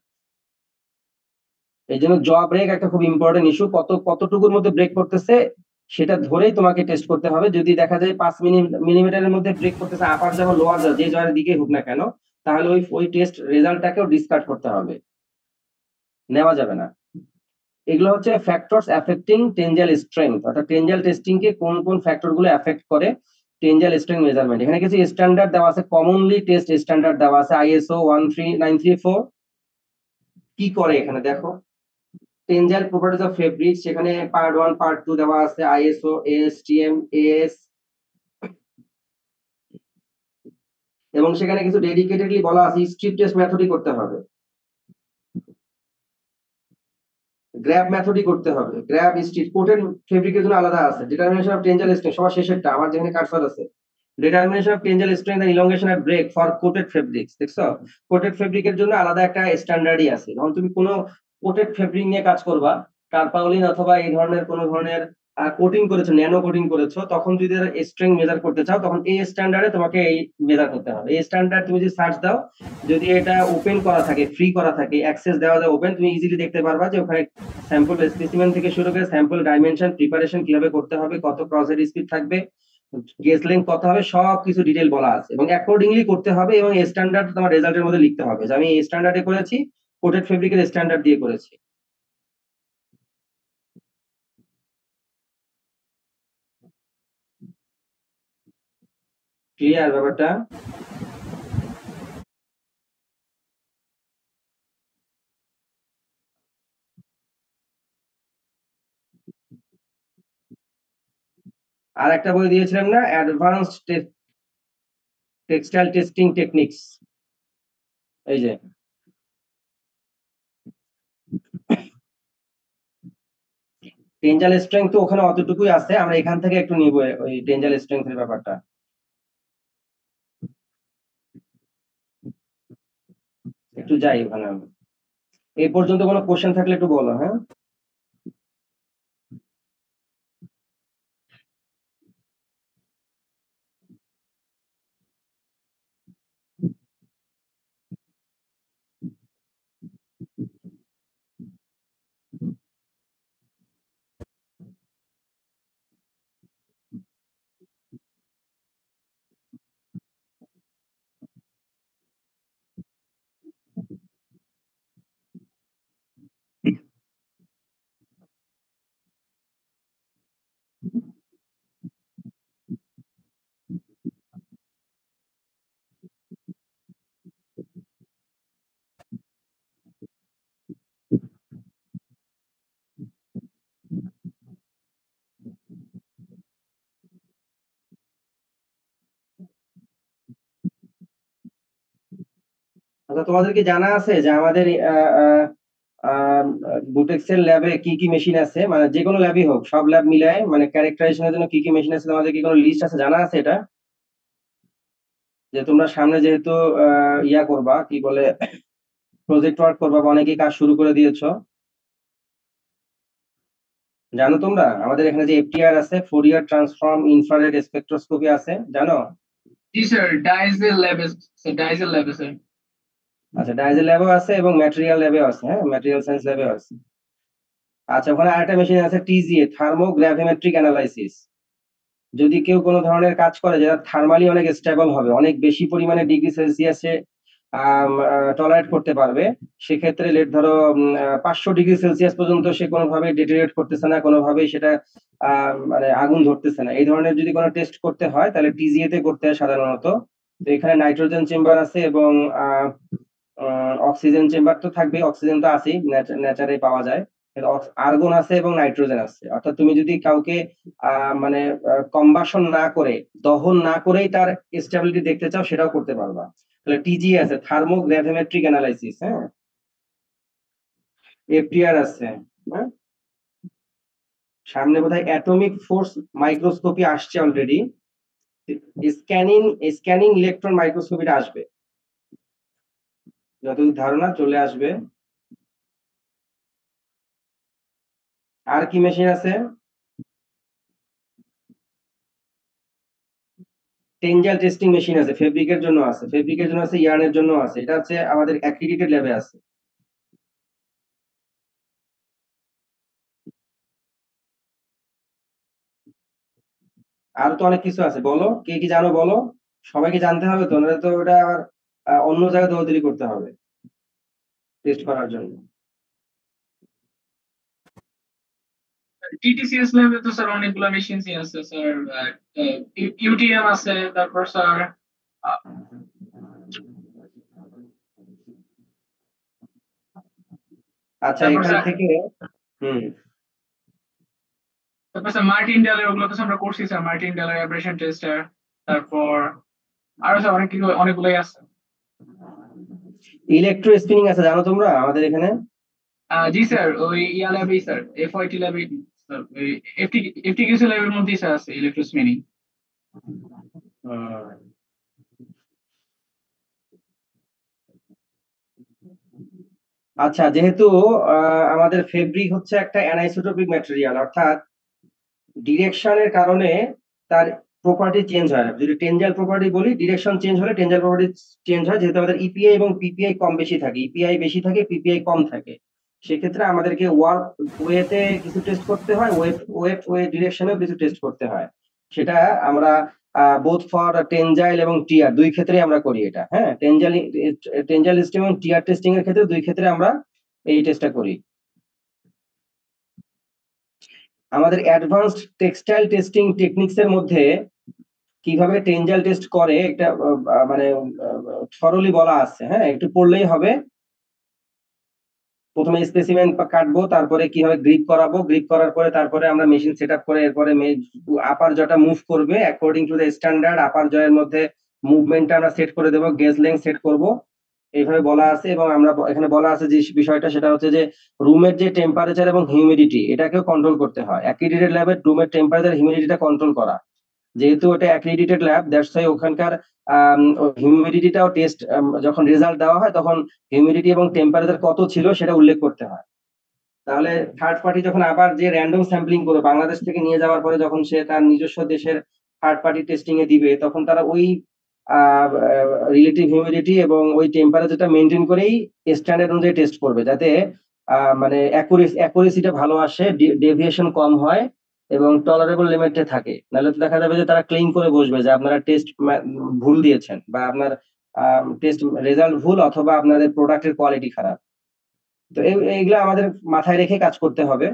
Speaker 1: এই জন্য জ ব্রেক একটা খুব ইম্পর্টেন্ট ইস্যু, কতটুকুর মধ্যে ব্রেক করতেছে সেটা ধরেই তোমাকে টেস্ট করতে হবে। যদি দেখা যায় 5 মিলিমিটারের মধ্যে ব্রেক করতেছে আপার যা লোয়ার যা, যে জয়ের দিকে হোক না কেন, তাহলে ওই টেস্ট রেজাল্টটাকেও ডিসকার্ড করতে হবে, নেওয়া যাবে না। এগুলো হচ্ছে ফ্যাক্টরস অ্যাফেক্টিং টেনজাইল স্ট্রেংথ, অর্থাৎ টেনজাইল টেস্টিং কে কোন কোন ফ্যাক্টর গুলো এফেক্ট করে টেনজাইল স্ট্রেংথ মেজারমেন্ট। এখানে কিছু স্ট্যান্ডার্ড দেওয়া আছে, কমনলি টেস্ট স্ট্যান্ডার্ড দেওয়া আছে, ISO 13934। কি করে এখানে দেখো, টেনজাইল প্রপার্টিজ অফ ফেব্রিক, সেখানে পার্ট 1 পার্ট 2 দেওয়া আছে, ISO, ASTM, AS, এবং সেখানে কিছু ডেডিকেটেডলি বলা আছে স্ট্রিপ টেস্ট মেথডই করতে হবে, গ্র্যাব মেথডই করতে হবে, গ্র্যাব স্ট্রিপ। কোটেড ফেব্রিকের জন্য আলাদা আছে, ডিটারমিনেশন অফ টেনজাইল স্ট্রেংথ সবার শেষেরটা, আমার যেখানে কারসর আছে, determination of tensile strength and elongation at break for coated fabrics. দেখছো, কোটেড ফেব্রিকের জন্য আলাদা একটা স্ট্যান্ডার্ডই আছে। যখন তুমি কোনো কোটেড ফেব্রিক নিয়ে কাজ করবা, টারপাউলিন অথবা এই ধরনের কোনো ধরনের কোটিং করেছো, ন্যানো কোটিং করেছো, তখন যদি স্ট্রেংথ মেজার করতে চাও তখন এই স্ট্যান্ডার্ডে তোমাকে এই মেজার করতে হবে। এই স্ট্যান্ডার্ড তুমি যদি সার্চ দাও, যদি এটা ওপেন করা থাকে, ফ্রি করা থাকে, অ্যাক্সেস দেওয়া যায় ওপেন, তুমি ইজিলি দেখতে পারবা যে ওখানে স্যাম্পল স্পেসিমেন থেকে শুরু করে স্যাম্পল ডাইমেনশন, প্রিপারেশন কিভাবে করতে হবে, কত ক্রসের স্পিড থাকবে, গেজ লেন্থ কত হবে, সবকিছু ডিটেল বলা আছে এবং অ্যাকর্ডিংলি করতে হবে। এবং স্ট্যান্ডার্ড তোমার রেজাল্টের মধ্যে লিখতে হবে যে আমি এই স্ট্যান্ডার্ডে করেছি, কোটেড ফেব্রিকের স্ট্যান্ডার্ড দিয়ে করেছি। ক্লিয়ার ব্যাপারটা? আর একটা বই দিয়েছিলাম না, অ্যাডভান্সড টেক্সটাইল টেস্টিং টেকনিক্স, এই যে টেনজাইল স্ট্রেংথ তো ওখানে অতটুকুই আছে, আমরা এখান থেকে একটু নিব ওই টেনজাইল স্ট্রেংথের ব্যাপারটা। একটু যাই ওখানে আমি। এই পর্যন্ত কোনো কোশ্চেন থাকলে একটু বলো, হ্যাঁ। আচ্ছা, তোমাদের কি জানা আছে যে আমাদের বুটেক্সের ল্যাবে কি কি মেশিন আছে, মানে যে কোনো ল্যাবই হোক, সব ল্যাব মিলায় মানে ক্যারেক্টারাইজেশনের জন্য কি কি মেশিন আছে, তোমাদের কি কোনো লিস্ট আছে, জানা আছে এটা? যে তোমরা সামনে যেহেতু ইয়া করবা, কি বলে, প্রজেক্ট ওয়ার্ক করবা বা অনেকেই কাজ শুরু করে দিয়েছো, জানো তোমরা আমাদের এখানে যে এফটিআর আছে, ফোরিয়ার ট্রান্সফর্ম ইনফ্রারেড স্পেকট্রোস্কোপি আছে, জানো?
Speaker 2: জি স্যার, ডাইজেল ল্যাবে, স্যার ডাইজেল ল্যাবে স্যার।
Speaker 1: আচ্ছা, ডাইজেল ল্যাবও আছে এবং ম্যাটেরিয়াল ল্যাবেও আছে, হ্যাঁ, ম্যাটেরিয়াল সায়েন্স ল্যাবেও আছে। আচ্ছা, ওখানে আরেকটা মেশিন আছে টিজিএ, থার্মোগ্রাভিমেট্রিক অ্যানালাইসিস। যদি কেউ কোনো ধরনের কাজ করে যেটা থার্মালি অনেক স্টেবল হবে, অনেক বেশি পরিমাণে ডিগ্রি সেলসিয়াসে টলারেট করতে পারবে, সেক্ষেত্রে লেট ধরো 500 ডিগ্রি সেলসিয়াস পর্যন্ত সে কোনোভাবে ডিটেরিয়েট করতেছে না, কোনোভাবেই সেটা মানে আগুন ধরতেছে না, এই ধরনের যদি কোনো টেস্ট করতে হয় তাহলে টিজিএ তে করতে হয় সাধারণত। তো এখানে নাইট্রোজেন চেম্বার আছে এবং অক্সিজেন চেম্বার তো থাকবে, অক্সিজেন তো আছেই, নেচারে পাওয়া যায়, আর্গন আছে এবং নাইট্রোজেন আছে। অর্থাৎ তুমি যদি কাউকে মানে কম্বাসন না করে, দহন না করেই তার স্টেবিলিটি দেখতে চাও, সেটাও করতে পারবা। তাহলে টিজি আছে, থার্মোগ্রাভিমেট্রিক অ্যানালাইসিস, হ্যাঁ। এফটিআর আছে, হ্যাঁ। সামনে বোধহয় অ্যাটমিক ফোর্স মাইক্রোস্কোপি আসছে অলরেডি, স্ক্যানিং স্ক্যানিং ইলেকট্রন মাইক্রোস্কোপিটা আসবে, যতদূর ধারণা চলে আসবে। আর কি মেশিন আছে? টেনজাইল টেস্টিং মেশিন আছে, ফেব্রিকের জন্য আছে, ফেব্রিকের জন্য আছে, ইয়ার্নের জন্য আছে, এটা হচ্ছে আমাদের অ্যাক্রিডিটেড ল্যাবে আছে। আর তো অনেক কিছু আছে, বলো কে কি জানো বলো, সবাইকে জানতে হবে তো, নাহলে তো ওটা আবার অন্য জায়গায় দৌড়াদৌড়ি করতে হবে টেস্ট করার জন্য।
Speaker 2: টিটিসিএস ল্যাবে তো স্যার অনেকগুলো মেশিনই আছে স্যার। ইউটিএম আছে, তারপর স্যার
Speaker 1: আচ্ছা,
Speaker 2: তারপর
Speaker 1: এখান
Speaker 2: স্যার
Speaker 1: থেকে হুম
Speaker 2: তারপর স্যার মার্টিন ডেলার, ওগুলো তো আমরা করছি স্যার, মার্টিন ডেলার অ্যাব্রেশন টেস্টার। তারপর আরো স্যার অনেকগুলোই আছে।
Speaker 1: ইলেকট্রো স্পিনিং আছে, জানো তোমরা আমাদের এখানে?
Speaker 2: জি স্যার, ওই ইয়া ল্যাবেই স্যার, এফআইটি ল্যাবে স্যার, ওই এফটি এফটিকিউসি ল্যাবের মধ্যেই স্যার আছে ইলেকট্রোস্পিনিং।
Speaker 1: হুম। আচ্ছা, যেহেতু আমাদের ফেব্রিক হচ্ছে একটা অ্যানাইসোটোপিক ম্যাটেরিয়াল, অর্থাৎ ডিরেকশনের কারণে তার প্রপার্টি চেঞ্জ হয়। যদি টেনজাইল প্রপার্টি বলি, ডিরেকশন চেঞ্জ হলে টেনজাইল প্রপার্টি চেঞ্জ হয়, যেহেতু আমাদের ইপিআই এবং পিপিআই কম বেশি থাকে, ইপিআই বেশি থাকে, পিপিআই কম থাকে, সেক্ষেত্রে আমাদেরকে ওয়ার্ক ওয়েতে কিছু টেস্ট করতে হয়, ওয়ে ডিরেকশনেও কিছু টেস্ট করতে হয়। সেটা আমরা বোথ ফর টেনজাইল এবং টিআর দুই ক্ষেত্রে আমরা করি এটা, হ্যাঁ। টেনজাইল টেস্টিং এবং টিআর টেস্টিং এর ক্ষেত্রে দুই ক্ষেত্রে আমরা এই টেস্টটা করি। আমাদের অ্যাডভান্সড টেক্সটাইল টেস্টিং টেকনিক্স এর মধ্যে কিভাবে টেনজাইল টেস্ট করে একটা মানে সরলি বলা আছে, হ্যাঁ, একটু পড়লেই হবে। প্রথমে স্পেসিমেন কাটবো, তারপরে কিভাবে গ্রিপ করাবো, গ্রিপ করার পরে তারপরে আমরা মেশিন সেট আপ করে এরপরে আপার জটা মুভ করবে অ্যাকর্ডিং টু দ্য স্ট্যান্ডার্ড, আপার জয়ের মধ্যে মুভমেন্টটা আমরা সেট করে দেবো, গেজ লেন্থ সেট করব, এইভাবে বলা আছে। এবং আমরা এখানে বলা আছে যে বিষয়টা, সেটা হচ্ছে যে রুমের যে টেম্পারেচার এবং হিউমিডিটি, এটাকেও কন্ট্রোল করতে হয়। অ্যাক্রিডিটেড ল্যাবে রুমের টেম্পারেচার হিউমিডিটিটা কন্ট্রোল করা, যেহেতু এটা অ্যাক্রিডিটেড ল্যাব, দ্যাটস ওয়াই ওখানকার হিউমিডিটিটাও টেস্ট, যখন রেজাল্ট দেওয়া হয় তখন হিউমিডিটি এবং টেম্পারেচার কত ছিল সেটা উল্লেখ করতে হয়। তাহলে থার্ড পার্টি যখন আবার যে র্যান্ডম স্যাম্পলিং করবে বাংলাদেশ থেকে নিয়ে যাওয়ার পরে, যখন সে তার নিজস্ব দেশের থার্ড পার্টি টেস্টিং এ দিবে, তখন তারা ওই রিলেটিভ হিউমিডিটি এবং ওই টেম্পারেচারটা মেনটেন করেই স্ট্যান্ডার্ড অনুযায়ী টেস্ট করবে, যাতে মানে অ্যাকুরেসিটা ভালো আসে, ডেভিয়েশন কম হয় এবং টলারেবল লিমিটে থাকে। নাহলে তো দেখা যাবে যে তারা ক্লেম করে বসবে যে আপনারা টেস্ট ভুল দিয়েছেন, বা আপনার টেস্ট রেজাল্ট ভুল, অথবা আপনাদের প্রোডাক্টের কোয়ালিটি খারাপ। তো এইগুলো আমাদের মাথায় রেখে কাজ করতে হবে।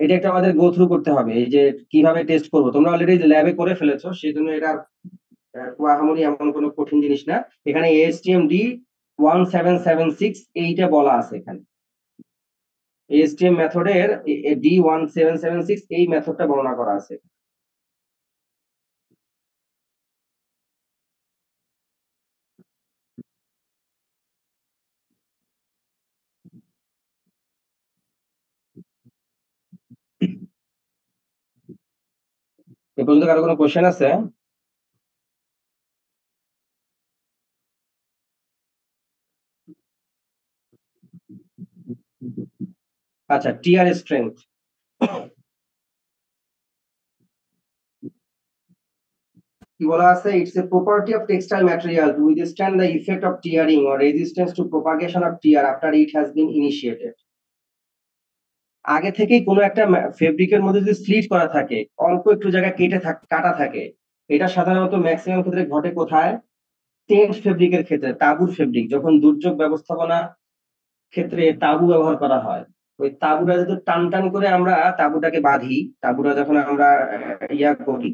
Speaker 1: এটা একটা আমাদের গো থ্রু করতে হবে, এই যে কিভাবে টেস্ট করবো। তোমরা অলরেডি ল্যাবে করে ফেলেছো, সেই জন্য এটা আহামরি এমন কোনো কঠিন জিনিস না। এখানে ASTM D1776 এইটা বলা আছে এখানে। ASTM মেথডের D1776 এই মেথডটা বর্ণনা করা আছে। এ পর্যন্ত কারো কোনো কোশ্চেন আছে? আচ্ছা, টিয়ার স্ট্রেংথ কি বলা আছে? It's a property of textile material to withstand the effect of tearing or resistance to propagation of tear after it has been initiated. আগে থেকেই কোনো একটা ফেব্রিকের মধ্যে যদি স্লিট করা থাকে, অল্প একটু জায়গা কাটা থাকে, এটা সাধারণত ম্যাক্সিমাম ক্ষেত্রে ঘটে কোথায়? টেন্ট ফেব্রিকের ক্ষেত্রে, তাঁবুর ফেব্রিক, যখন দুর্যোগ ব্যবস্থাপনা ক্ষেত্রে তাঁবু ব্যবহার করা হয়, ওই তাঁবুটা যদি টান টান করে আমরা তাঁবুটাকে বাঁধি, তাঁবুটা যখন আমরা ইয়া করি,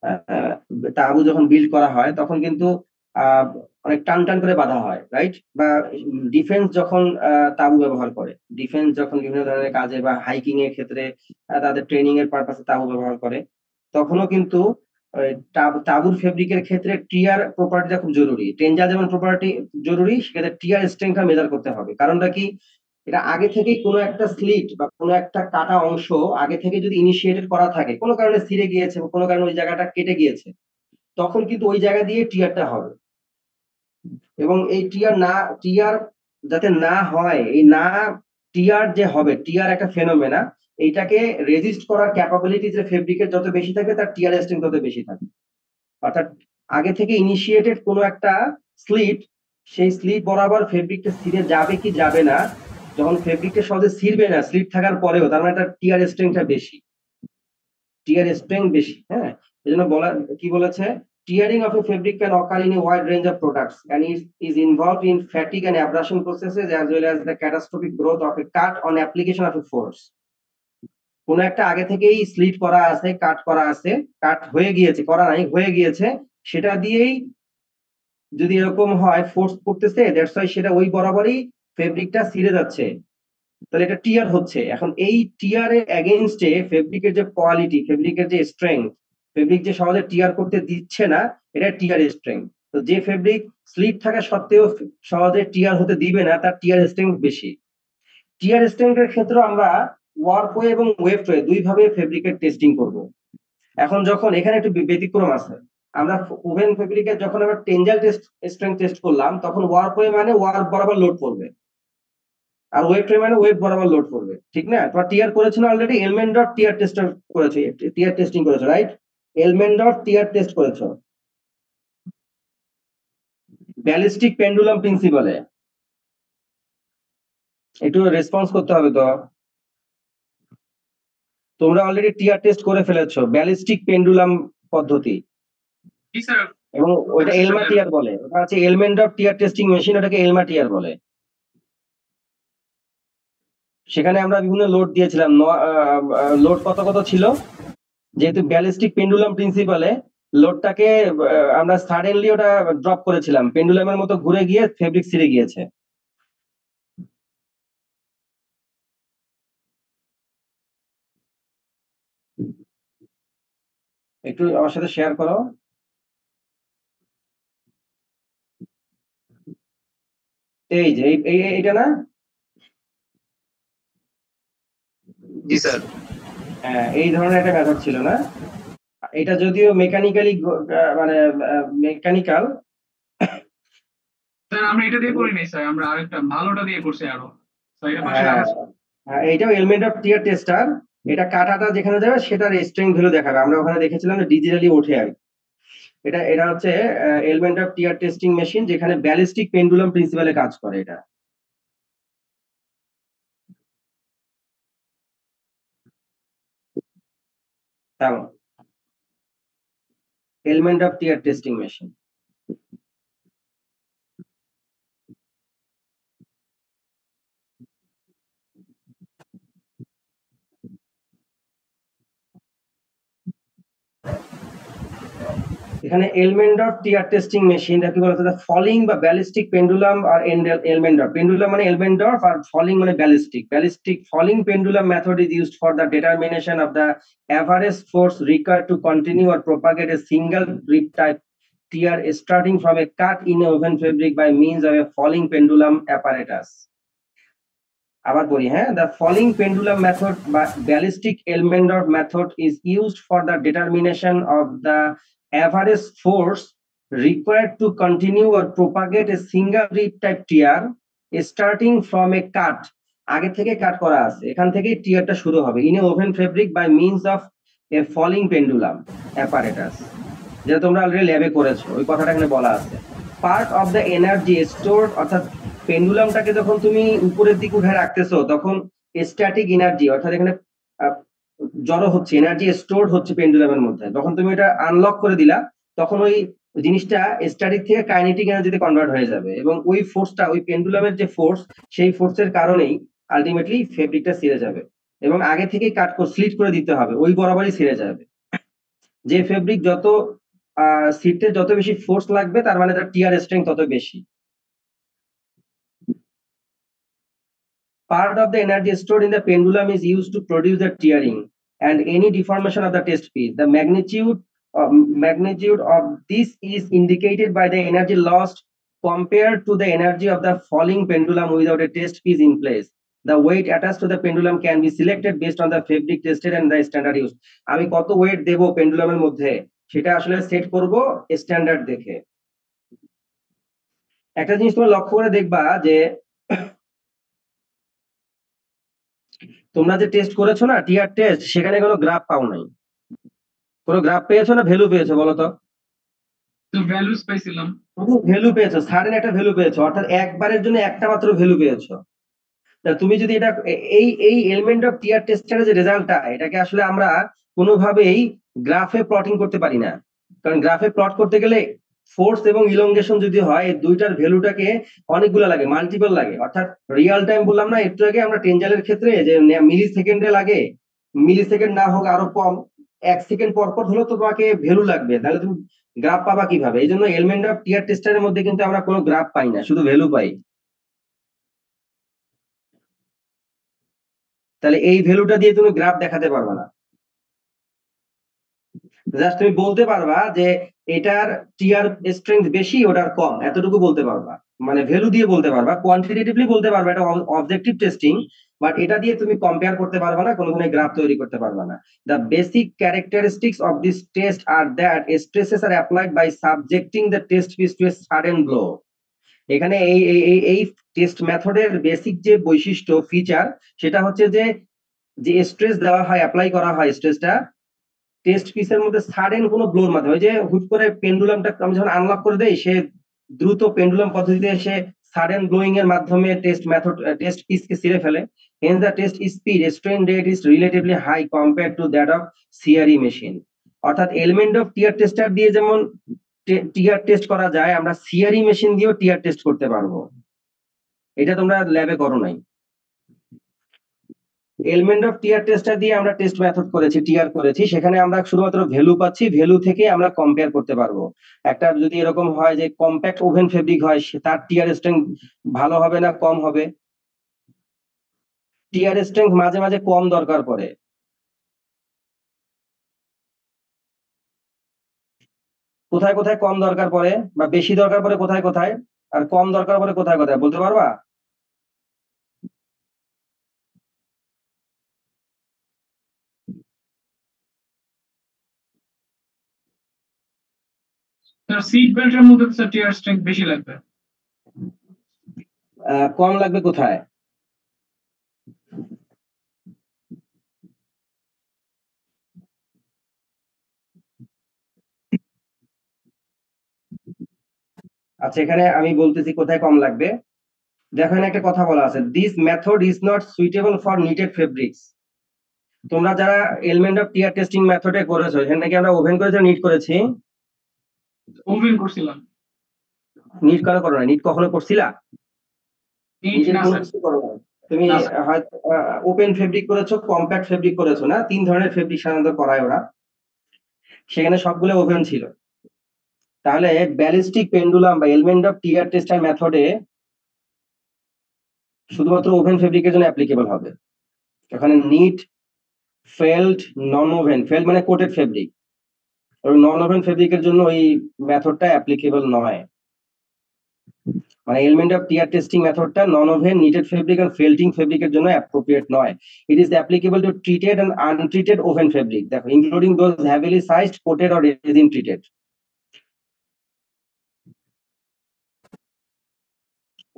Speaker 1: আহ, তাঁবু যখন বিল্ড করা হয় তখন কিন্তু আহ অনেক টান টান করে বাঁধা হয়, রাইট? বা ডিফেন্স যখন তাঁবু ব্যবহার করে, ডিফেন্স যখন বিভিন্ন ধরনের কাজে বা হাইকিং এর ক্ষেত্রে তাদের ট্রেনিং এর পারপাসে তাঁবু ব্যবহার করে, তখনও কিন্তু ওই তাঁবুর ফেব্রিকের ক্ষেত্রে টিয়ার প্রপার্টিটা খুব জরুরি। টেনজা যেমন প্রপার্টি জরুরি, সেক্ষেত্রে টিয়ার স্ট্রেংথটা মেজার করতে হবে। কারণটা কি? এটা আগে থেকেই কোনো একটা স্লিট বা কোনো একটা কাটা অংশ আগে থেকে যদি ইনিশিয়েটেড করা থাকে, কোনো কারণে ছিঁড়ে গিয়েছে বা কোনো কারণে ওই জায়গাটা কেটে গিয়েছে, তখন কিন্তু ওই জায়গা দিয়ে টিয়ারটা হবে। এবং এই টিয়ার যাতে না হয়, এই না টিয়ার যে হবে, টিয়ার একটা ফেনোমেনা, এইটাকে রেজিস্ট করার ক্যাপাবিলিটি যে ফেব্রিকের যত বেশি থাকবে, তার টিয়ার স্ট্রেংথ তত বেশি থাকবে। অর্থাৎ আগে থেকে ইনিশিয়েটেড কোনো একটা স্লিট, সেই স্লিট বরাবর ফেব্রিকটা ছিঁড়ে যাবে কি যাবে না, যখন ফেব্রিকটা সহজে ছিঁড়বে না স্লিট থাকার পরেও, তার মানে তার টিয়ার স্ট্রেংথটা বেশি, টিয়ার স্ট্রেংথ বেশি। হ্যাঁ, এই জন্য কি বলেছে? Tearing of A fabric can occur in a wide range of products and is involved in fatigue and abrasion processes as well as the catastrophic growth of a cut on application of a force. কোন একটা আগে থেকেই স্লিট করা আছে, কাট করা আছে, কাট হয়ে গিয়েছে, করা নাই, হয়ে গিয়েছে, সেটা দিয়েই যদি এরকম হয়, ফোর্স করতেছে, দ্যাটস ওয়াই সেটা ওই বরাবরই ফেব্রিকটা ছিঁড়ে যাচ্ছে, তাহলে এটা টিয়ার হচ্ছে। এখন এই টিয়ারের এগেইনস্টে ফেব্রিকের যে কোয়ালিটি, ফেব্রিকের যে স্ট্রেংথ, ফেব্রিক যে সহজে টিয়ার করতে দিচ্ছে না, এটা টিয়ার স্ট্রেংথ। তো যে ফেব্রিক স্লিট থাকা সত্ত্বেও সহজে টিয়ার হতে দিবে না, তার টিয়ার স্ট্রেংথ বেশি। টিয়ার স্ট্রেংথের ক্ষেত্রে আমরা ওয়ার্কওয়ে এবং ওয়েবওয়ে দুই ভাবে ফেব্রিকের টেস্টিং করব। এখন যখন এখানে একটু ব্যতিক্রম আছে, আমরা ওভেন ফেব্রিকের যখন আমরা টেনজাইল স্ট্রেংথ টেস্ট করলাম, তখন ওয়ার্কওয়ে মানে ওয়ার্ক বরাবর লোড করবে, আর ওয়েব ট্রে মানে ওয়েব বরাবর লোড করবে, ঠিক না? তোমার টিয়ার করেছো না অলরেডি? এলমেন্ট ডট টিয়ার টেস্টার করেছো, টিয়ার টেস্টিং করেছো, রাইট? এলমেন্ট ডট টিয়ার টেস্ট করেছো ব্যালিস্টিক পেন্ডুলাম প্রিন্সিপালে। একটু রেসপন্স করতে হবে তো। তোমরা অলরেডি টিয়ার টেস্ট করে ফেলেছো ব্যালিস্টিক পেন্ডুলাম পদ্ধতি,
Speaker 2: জি স্যার।
Speaker 1: এবং ওইটা এলমা টিয়ার বলে, ওটা হচ্ছে এলমেন্ট ডট টিয়ার টেস্টিং মেশিন, ওটাকে এলমা টিয়ার বলে। সেখানে আমরা বিভিন্ন লোড দিয়েছিলাম, লোড কত কত ছিল, যেহেতু ব্যালিস্টিক পেন্ডুলাম প্রিন্সিপালে লোডটাকে আমরা সাডেনলি ওটা ড্রপ করেছিলাম, পেন্ডুলামের মতো ঘুরে গিয়ে ফেব্রিক ছিঁড়ে গিয়েছে। একটু আমার সাথে শেয়ার করো। এই যে এইটা না?
Speaker 2: জি স্যার।
Speaker 1: হ্যাঁ, এই ধরনের একটা মেথড ছিল না? এটা যদিও মেকানিক্যালি, মানে মেকানিক্যাল।
Speaker 2: স্যার আমরা এটা দিয়ে করি নাই স্যার, আমরা আরেকটা ভালোটা দিয়ে করছি আরো। স্যার এর পাশে
Speaker 1: হ্যাঁ,
Speaker 2: আরো।
Speaker 1: হ্যাঁ, এইটাও এলিমেন্ট অফ টিয়ার টেস্টার। এটা কাটাটা যেখানে যাবে সেটার স্ট্রেংথ ভ্যালু দেখাবে, আমরা ওখানে দেখেছিলাম যে ডিজিটালি ওঠে আর কি। এটা হচ্ছে element of tear testing machine, যেখানে ব্যালিস্টিক পেন্ডুলাম প্রিন্সিপালে কাজ করে এটা। Element of tear testing machine. এখানে এলমেন্ডর্ফ টিয়ার টেস্টিং মেশিন কি বলা হচ্ছে ফলিং বা ব্যালিস্টিক পেন্ডুলাম আর এলমেন্ডর্ফ পেন্ডুলাম মানে এলমেন্ডর্ফ আর ফলিং মানে ballistic falling pendulum method is used for the determination of the average force required to continue or propagate a single rip type tear starting from a cut in a woven fabric by means of a falling pendulum apparatus. আবার বলি হ্যাঁ, the falling pendulum method বা ballistic Elmendorf method is used for the determination of the average force required to continue or propagate a single rib type tear starting from a cut. আগে থেকে কাট করা আছে, এখান থেকেই টিয়ারটা শুরু হবে in a woven fabric by means of a falling pendulum apparatus, যেটা তোমরা অলরেডি ল্যাবে করেছো, ওই কথাটা এখানে বলা আছে। Part of the energy stored, অর্থাৎ পেন্ডুলামটাকে যখন তুমি উপরের দিকে উঠে রাখতেছো তখন স্ট্যাটিক এনার্জি অর্থাৎ এখানে জড়ো হচ্ছে, এনার্জি স্টোরড হচ্ছে পেন্ডুলামের মধ্যে। যখন তুমি এটা আনলক করে দিলা তখন ওই জিনিসটা স্ট্যাটিক থেকে কাইনেটিক এনার্জিতে কনভার্ট হয়ে যাবে, এবং ওই ফোর্সটা, ওই পেন্ডুলামের যে ফোর্স, সেই ফোর্সের কারণেই আলটিমেটলি ফেব্রিকটা ছিঁড়ে যাবে। এবং আগে থেকেই কাট স্লিট করে দিতে হবে, ওই বরাবরই ছিঁড়ে যাবে। যে ফেব্রিক যত ছিঁড়তে যত বেশি ফোর্স লাগবে, তার মানে তার টিয়ার স্ট্রেংথ তত বেশি। Part of the energy stored in the pendulum is used to produce the tearing and any deformation of the test piece. The magnitude of this is indicated by the energy lost compared to the energy of the falling pendulum without a test piece in place. The weight attached to the pendulum can be selected based on the fabric tested and the standard used. আমি কত ওয়েট দেব পেন্ডুলামের মধ্যে সেটা আসলে সেট করব স্ট্যান্ডার্ড দেখে। একটা জিনিস তোমরা লক্ষ্য করে দেখবা যে তোমরা যে টেস্ট করেছো না, টিয়ার টেস্ট, সেখানে কোনো গ্রাফ পাও নাই। কোনো গ্রাফ পেয়েছো না ভ্যালু পেয়েছো বলো তো?
Speaker 2: তো ভ্যালুস পাইছিলাম।
Speaker 1: ভ্যালু পেয়েছো, সাডেন একটা ভ্যালু পেয়েছো, অর্থাৎ একবারের জন্য একটা মাত্র ভ্যালু পেয়েছো। তা তুমি যদি এটা এই এলিমেন্ট অফ টিয়ার টেস্টের যে রেজাল্টটা, এটাকে আসলে আমরা কোনোভাবেই গ্রাফে প্লটিং করতে পারি না। কারণ গ্রাফে প্লট করতে গেলে ফোর্স এবং ইলংগেশন যদি হয়, এই দুইটার ভ্যালুটাকে অনেকগুলো লাগে, মাল্টিপল লাগে। অর্থাৎ রিয়েল টাইম বললাম না একটু আগে আমরা টেনজালের ক্ষেত্রে যে মিলি সেকেন্ডে লাগে, মিলি সেকেন্ড না হোক আরো কম, 1 সেকেন্ড পর পর হলেও তো তোমাকে ভ্যালু লাগবে, তাহলে তুমি গ্রাফ পাবা কিভাবে? এই জন্য এলিমেন্ট অফ টিয়ার টেস্টারের মধ্যে কিন্তু আমরা কোনো গ্রাফ পাই না, শুধু ভ্যালু পাই। তাহলে এই ভ্যালুটা দিয়ে তুমি গ্রাফ দেখাতে পারবে না, জাস্ট তুমি বলতে পারবা যে এটার টিয়ার স্ট্রেংথ বেশি, ওটার কম, এতটুকু বলতে পারবা, মানে ভ্যালু দিয়ে বলতে পারবা, কোয়ান্টিটেটিভলি বলতে পারবা, এটা অবজেক্টিভ টেস্টিং, বাট এটা দিয়ে তুমি কম্পেয়ার করতে পারবা না, কোনো ধরনের গ্রাফ তৈরি করতে পারবা না। The basic characteristics of this test are that stresses are applied by subjecting the test piece to a sudden blow. এখানে এই টেস্ট মেথডের বেসিক যে বৈশিষ্ট্য, ফিচার, সেটা হচ্ছে যে স্ট্রেস দেওয়া হয়, অ্যাপ্লাই করা হয় স্ট্রেসটা টেস্ট পিসের মধ্যে সাডেন কোনো ব্লোর মাধ্যমে। ওই যে হুট করে পেন্ডুলামটা আমি যখন আনলক করে দেই, সে দ্রুত পেন্ডুলাম পদ্ধতিতে সে সাডেন ব্লোয়িং এর মাধ্যমে টেস্ট পিসকে ছিঁড়ে ফেলে। Hence the test speed strain rate is relatively high compare to that of CRE machine. অর্থাৎ এলিমেন্ট অফ টিয়ার টেস্টার দিয়ে যেমন টিয়ার টেস্ট করা যায়, আমরা সিআরই মেশিন দিয়েও টিয়ার টেস্ট করতে পারবো। এটা তোমরা ল্যাবে করো নাই। এলিমেন্ট অফ টিয়ার টেস্টার দিয়ে আমরা টেস্ট মেথড করেছি, টিয়ার করেছি, সেখানে আমরা শুধুমাত্র ভ্যালু পাচ্ছি, ভ্যালু থেকে আমরা কম্পেয়ার করতে পারবো। একটা যদি এরকম হয় যে কম্প্যাক্ট ওভেন ফেব্রিক হয়, তার টিয়ার স্ট্রেংথ ভালো হবে না কম হবে? টিয়ার স্ট্রেংথ মাঝে মাঝে কম দরকার পড়ে। কোথায় কোথায় কম দরকার পড়ে, বা বেশি দরকার পড়ে কোথায় কোথায়, আর কম দরকার পড়ে কোথায় কোথায়, বলতে পারবা?
Speaker 2: স্যার সিট বেল্টের মধ্যে স্যার টিয়ার স্ট্রেংথ বেশি লাগবে।
Speaker 1: কম লাগবে কোথায়? আচ্ছা, এখানে আমি বলতেছি কোথায় কম লাগবে। দেখো এখানে একটা কথা বলা আছে, this method is not suitable for knitted fabrics. তোমরা যারা এলিমেন্ট অফ টিয়ার টেস্টিং মেথডে করেছো, এখানে কি আমরা ওভেন করেছি, নিট করেছি?
Speaker 2: ওভেন করছিলাম।
Speaker 1: নিট করা করো না, নিট কখনো করছিলা?
Speaker 2: নিট না স্যার।
Speaker 1: তুমি
Speaker 2: না স্যার।
Speaker 1: হয়তো ওপেন ফেব্রিক করেছো, কম্প্যাক্ট ফেব্রিক করেছো, না? 3 ধরনের ফেব্রিক সাধারণত করায় ওরা, সেখানে সবগুলো ওভেন ছিল। তাহলে ব্যালিস্টিক পেন্ডুলাম বা এলিমেন্ট অফ টিয়ার টেস্টার মেথডে শুধুমাত্র ওভেন ফেব্রিকের জন্য অ্যাপ্লিকেবল হবে। এখানে knit, felt, non woven, felt মানে কোটেড ফেব্রিক, নন ওভেন ফেব্রিকের জন্য ওই মেথডটা অ্যাপ্লিকেবল নয়। মানে এলিমেন্ট অফ টিয়ার টেস্টিং মেথডটা নন ওভেন, নিটেড ফেব্রিক আর ফেল্টিং ফেব্রিকের জন্য অ্যাপ্রোপ্রিয়েট নয়। It is applicable to treated and untreated woven fabric, দেখো including those heavily sized, coated or resin treated.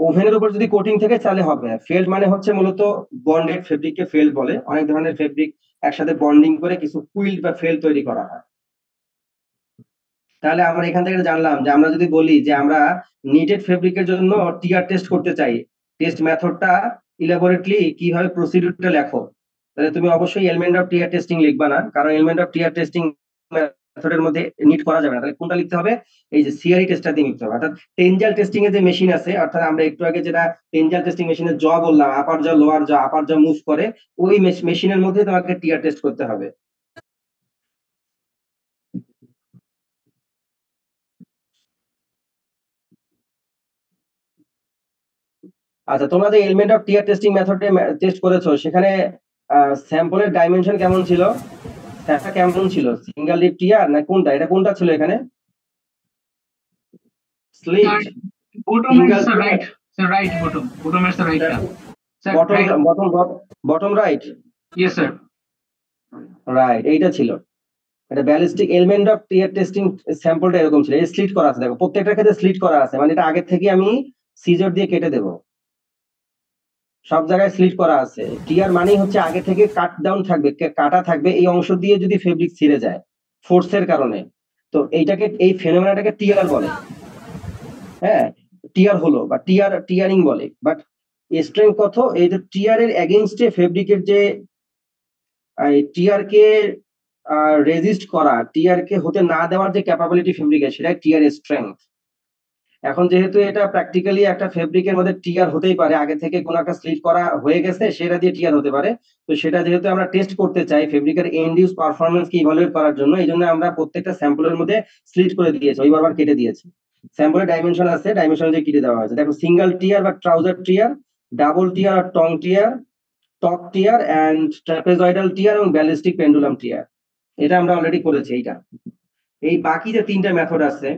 Speaker 1: ওভেনের উপর যদি কোটিং থেকে তাহলে হবে না। ফেল্ড মানে হচ্ছে মূলত বন্ডেড ফেব্রিককে ফেল্ড বলে। অনেক ধরনের ফেব্রিক একসাথে বন্ডিং করে কিছু কুইল্ট বা ফেল্ড তৈরি করা হয়। তাহলে আমরা এখান থেকে জানলাম যে আমরা যদি বলি যে আমরা নিটেড ফেব্রিকের জন্য টিয়ার টেস্ট করতে চাই, টেস্ট মেথডটা ইলাবোরেটলি কিভাবে প্রসিডিউরটা লেখো, তাহলে তুমি অবশ্যই এলিমেন্ট অফ টিয়ার টেস্টিং লিখবা না, কারণ এলিমেন্ট অফ টিয়ার টেস্টিং মেথডের মধ্যে নিট করা যাবে না। তাহলে কোনটা লিখতে হবে? এই যে সিআরই টেস্টটা দিয়ে লিখতে হবে। অর্থাৎ টেনজাল টেস্টিং এর যে মেশিন আছে, অর্থাৎ আমরা একটু আগে যেটা টেনজাল টেস্টিং মেশিনের জ বললাম, আপার জ লোয়ার জ, আপার জ মুভ করে, ওই মেশিনের মধ্যে তোমাকে টিয়ার টেস্ট করতে হবে। আচ্ছা, তোমরা যে এলিমেন্ট অফ টিয়ার টেস্টিং মেথডে টেস্ট করেছো, সেখানে স্যাম্পলের ডাইমেনশন কেমন ছিল? সেটা কেমন ছিল? সিঙ্গেল লিপ টিয়ার না কোনটা? এটা কোনটা ছিল এখানে? Slit,
Speaker 2: bottom
Speaker 1: single
Speaker 2: is the
Speaker 1: tear,
Speaker 2: right, the right bottom. Bottom is the right. Sir,
Speaker 1: bottom
Speaker 2: right.
Speaker 1: Bottom bottom right,
Speaker 2: Yes, sir.
Speaker 1: Right, এইটা ছিল। এটা ballistic element of tear testing স্যাম্পলটা এরকম ছিল। এই স্লিট করা আছে, দেখো প্রত্যেকটার ক্ষেত্রে স্লিট করা আছে, মানে এটা আগে থেকে আমি সিজার দিয়ে কেটে দেবো। সব জায়গায় স্লিট করা আছে। টিয়ার মানেই হচ্ছে আগে থেকে কাট ডাউন থাকবে, কাটা থাকবে, এই অংশ দিয়ে যদি ফেব্রিক ছিঁড়ে যায় ফোর্সের কারণে, তো এইটাকে, এই ফেনোমেনাটাকে টিয়ার বলে। হ্যাঁ, টিয়ার হলো বা টিয়ারিং বলে। বাট স্ট্রেংথ কত? এই যে টিয়ারের এগেইনস্টে ফেব্রিকের যে টিয়ারকে রেজিস্ট করা, টিয়ারকে হতে না দেওয়ার যে ক্যাপাবিলিটি ফেব্রিকের, সেটাই টিয়ার স্ট্রেংথ। এখন যেহেতু এটা প্র্যাকটিক্যালি একটা ফেব্রিকের মধ্যে টিয়ার হতেই পারে, আগে থেকে কোনো একটা স্লিট করা হয়ে গেছে, সেটা দিয়ে টিয়ার হতে পারে। তো সেটা যেহেতু আমরা টেস্ট করতে চাই ফেব্রিকের এন্ড ইউজ পারফরমেন্স কে ইভালুয়েট করার জন্য, এই জন্য আমরা প্রত্যেকটা স্যাম্পলের মধ্যে স্লিট করে দিয়েছি, ওই বারবার কেটে দিয়েছি। স্যাম্পলের ডাইমেনশন আছে, ডাইমেনশন যে কেটে দেওয়া হয়েছে। দেখো সিঙ্গেল টিয়ার বা ট্রাউজার টিয়ার, ডাবল টিয়ার আর টং টিয়ার, টপ টিয়ার অ্যান্ড ট্রাপেজয়েডাল টিয়ার এবং ব্যালিস্টিক পেন্ডুলাম টিয়ার, এটা আমরা অলরেডি করেছি। এইটা, এই বাকি যে তিনটা মেথড আছে,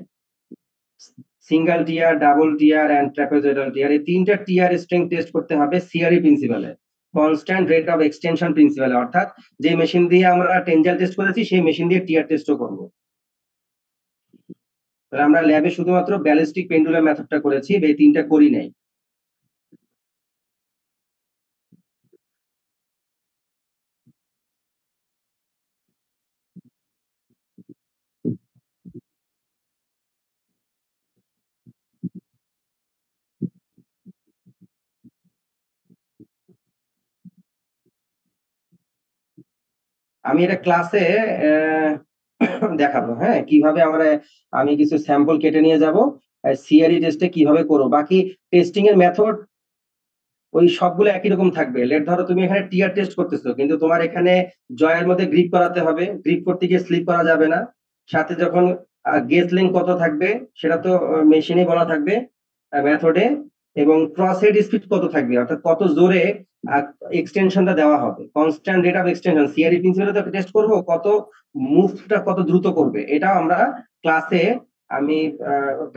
Speaker 1: single tear, double tear and trapezoidal tear, এই তিনটা টিয়ার স্ট্রেংথ টেস্ট করতে হবে সিআরই প্রিন্সিপালে, কনস্ট্যান্ট রেট অফ এক্সটেনশন প্রিন্সিপালে। অর্থাৎ যে মেশিন দিয়ে আমরা টেনজাল টেস্ট করেছি, সেই মেশিন দিয়ে টিয়ার টেস্টও করব। তাহলে আমরা ল্যাবে শুধুমাত্র ব্যালিস্টিক পেন্ডুলাম মেথডটা করেছি, এই তিনটা করি নাই। আমি এটা ক্লাসে দেখাবো, হ্যাঁ, কিভাবে আমরা, আমি কিছু স্যাম্পল কেটে নিয়ে যাব, সিআরই টেস্টে কিভাবে করবো। বাকি টেস্টিং এর মেথড ওই সবগুলো একই রকম থাকবে। লেট ধরো তুমি এখানে টিয়ার টেস্ট করতেছো, কিন্তু তোমার এখানে জয়ের মধ্যে গ্রিপ করাতে হবে, গ্রিপ করতে গিয়ে স্লিপ করা যাবে না। সাথে যখন গেজ লেন্থ কত থাকবে সেটা তো মেশিনে বলা থাকবে মেথডে, এবং ক্রস হেড স্পিড কত থাকবে, অর্থাৎ কত জোরে এক্সটেনশনটা দেওয়া হবে, constant rate of extension CRE প্রিন্সিপালে তো টেস্ট করবো, কত মুভটা কত দ্রুত করবে, এটাও আমরা ক্লাসে, আমি